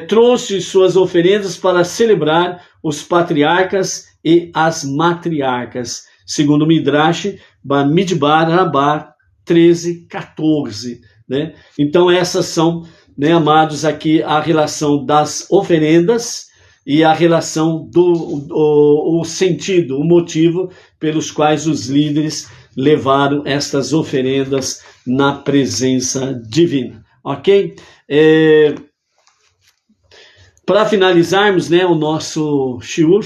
trouxe suas oferendas para celebrar os patriarcas e as matriarcas, segundo o Midrash, Bamidbar Rabá 13:14. Né? Então essas são, né, amados, aqui a relação das oferendas e a relação o sentido, o motivo pelos quais os líderes levaram estas oferendas na presença divina. Ok? Para finalizarmos, né, o nosso shiur,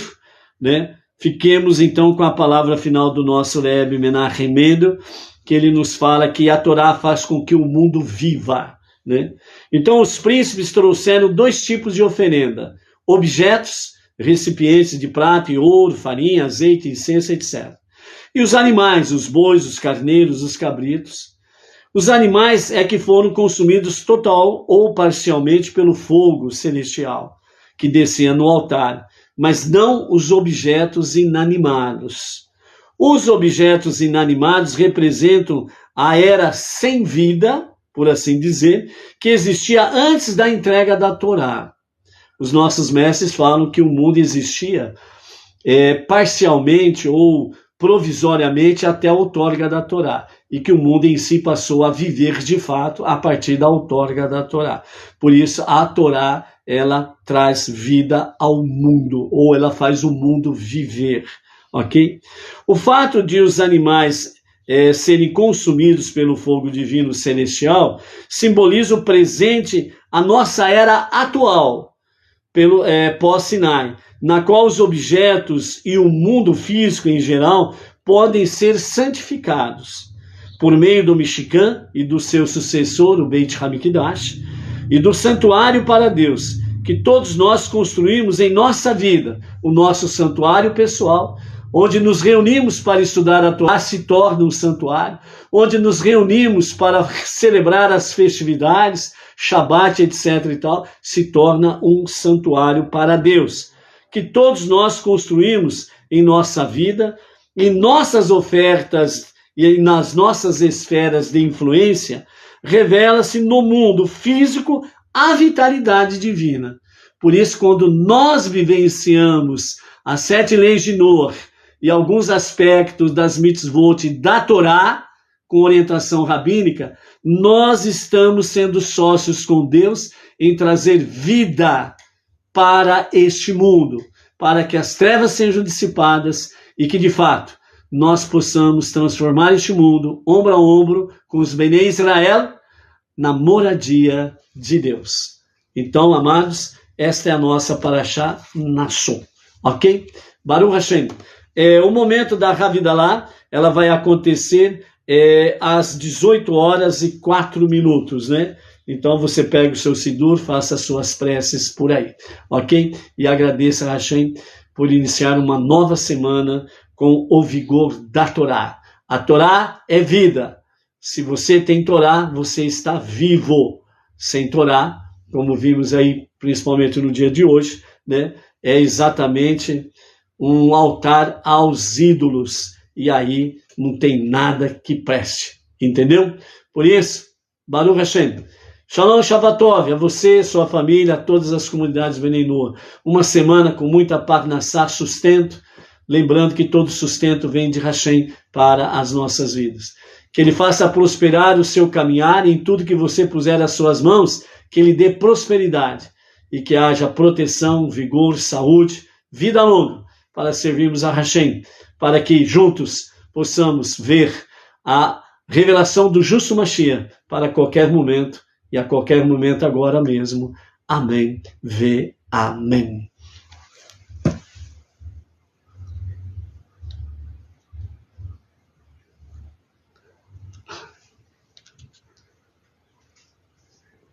né, fiquemos então com a palavra final do nosso Rebbe Menachem Mendel, que ele nos fala que a Torá faz com que o mundo viva. Né? Então os príncipes trouxeram 2 tipos de oferenda: objetos, recipientes de prata e ouro, farinha, azeite, incenso, etc. E os animais, os bois, os carneiros, os cabritos. Os animais é que foram consumidos total ou parcialmente pelo fogo celestial, que descia no altar, mas não os objetos inanimados. Os objetos inanimados representam a era sem vida, por assim dizer, que existia antes da entrega da Torá. Os nossos mestres falam que o mundo existia parcialmente ou provisoriamente até a outorga da Torá, e que o mundo em si passou a viver de fato a partir da outorga da Torá. Por isso a Torá, ela traz vida ao mundo, ou ela faz o mundo viver, ok? O fato de os animais serem consumidos pelo fogo divino celestial simboliza o presente, a nossa era atual, pelo pós-Sinai, na qual os objetos e o mundo físico em geral podem ser santificados por meio do Mishkan e do seu sucessor, o Beit HaMikdash, e do santuário para Deus, que todos nós construímos em nossa vida, o nosso santuário pessoal, onde nos reunimos para estudar a Torá, se torna um santuário, onde nos reunimos para celebrar as festividades, Shabat, etc. e tal, se torna um santuário para Deus, que todos nós construímos em nossa vida, e nossas ofertas e nas nossas esferas de influência, revela-se no mundo físico a vitalidade divina. Por isso, quando nós vivenciamos as 7 leis de Noah e alguns aspectos das mitzvot da Torá, com orientação rabínica, nós estamos sendo sócios com Deus em trazer vida para este mundo, para que as trevas sejam dissipadas e que, de fato, nós possamos transformar este mundo, ombro a ombro, com os Benei Israel, na moradia de Deus. Então, amados, esta é a nossa Parashá Nasso, ok? Baruch Hashem. O momento da Havidalah, ela vai acontecer às 18h04, né? Então você pega o seu Sidur, faça as suas preces por aí, ok? E agradeça a Hashem por iniciar uma nova semana com o vigor da Torá. A Torá é vida. Se você tem Torá, você está vivo. Sem Torá, como vimos aí, principalmente no dia de hoje, né? É exatamente um altar aos ídolos. E aí não tem nada que preste. Entendeu? Por isso, Baruch Hashem. Shalom Shabbatov, a você, sua família, a todas as comunidades Benei Noah. Uma semana com muita parnassá, sustento. Lembrando que todo sustento vem de Hashem para as nossas vidas. Que Ele faça prosperar o seu caminhar em tudo que você puser às suas mãos, que Ele dê prosperidade e que haja proteção, vigor, saúde, vida longa para servirmos a Hashem, para que juntos possamos ver a revelação do justo Mashiach para qualquer momento e a qualquer momento agora mesmo. Amém. Amém.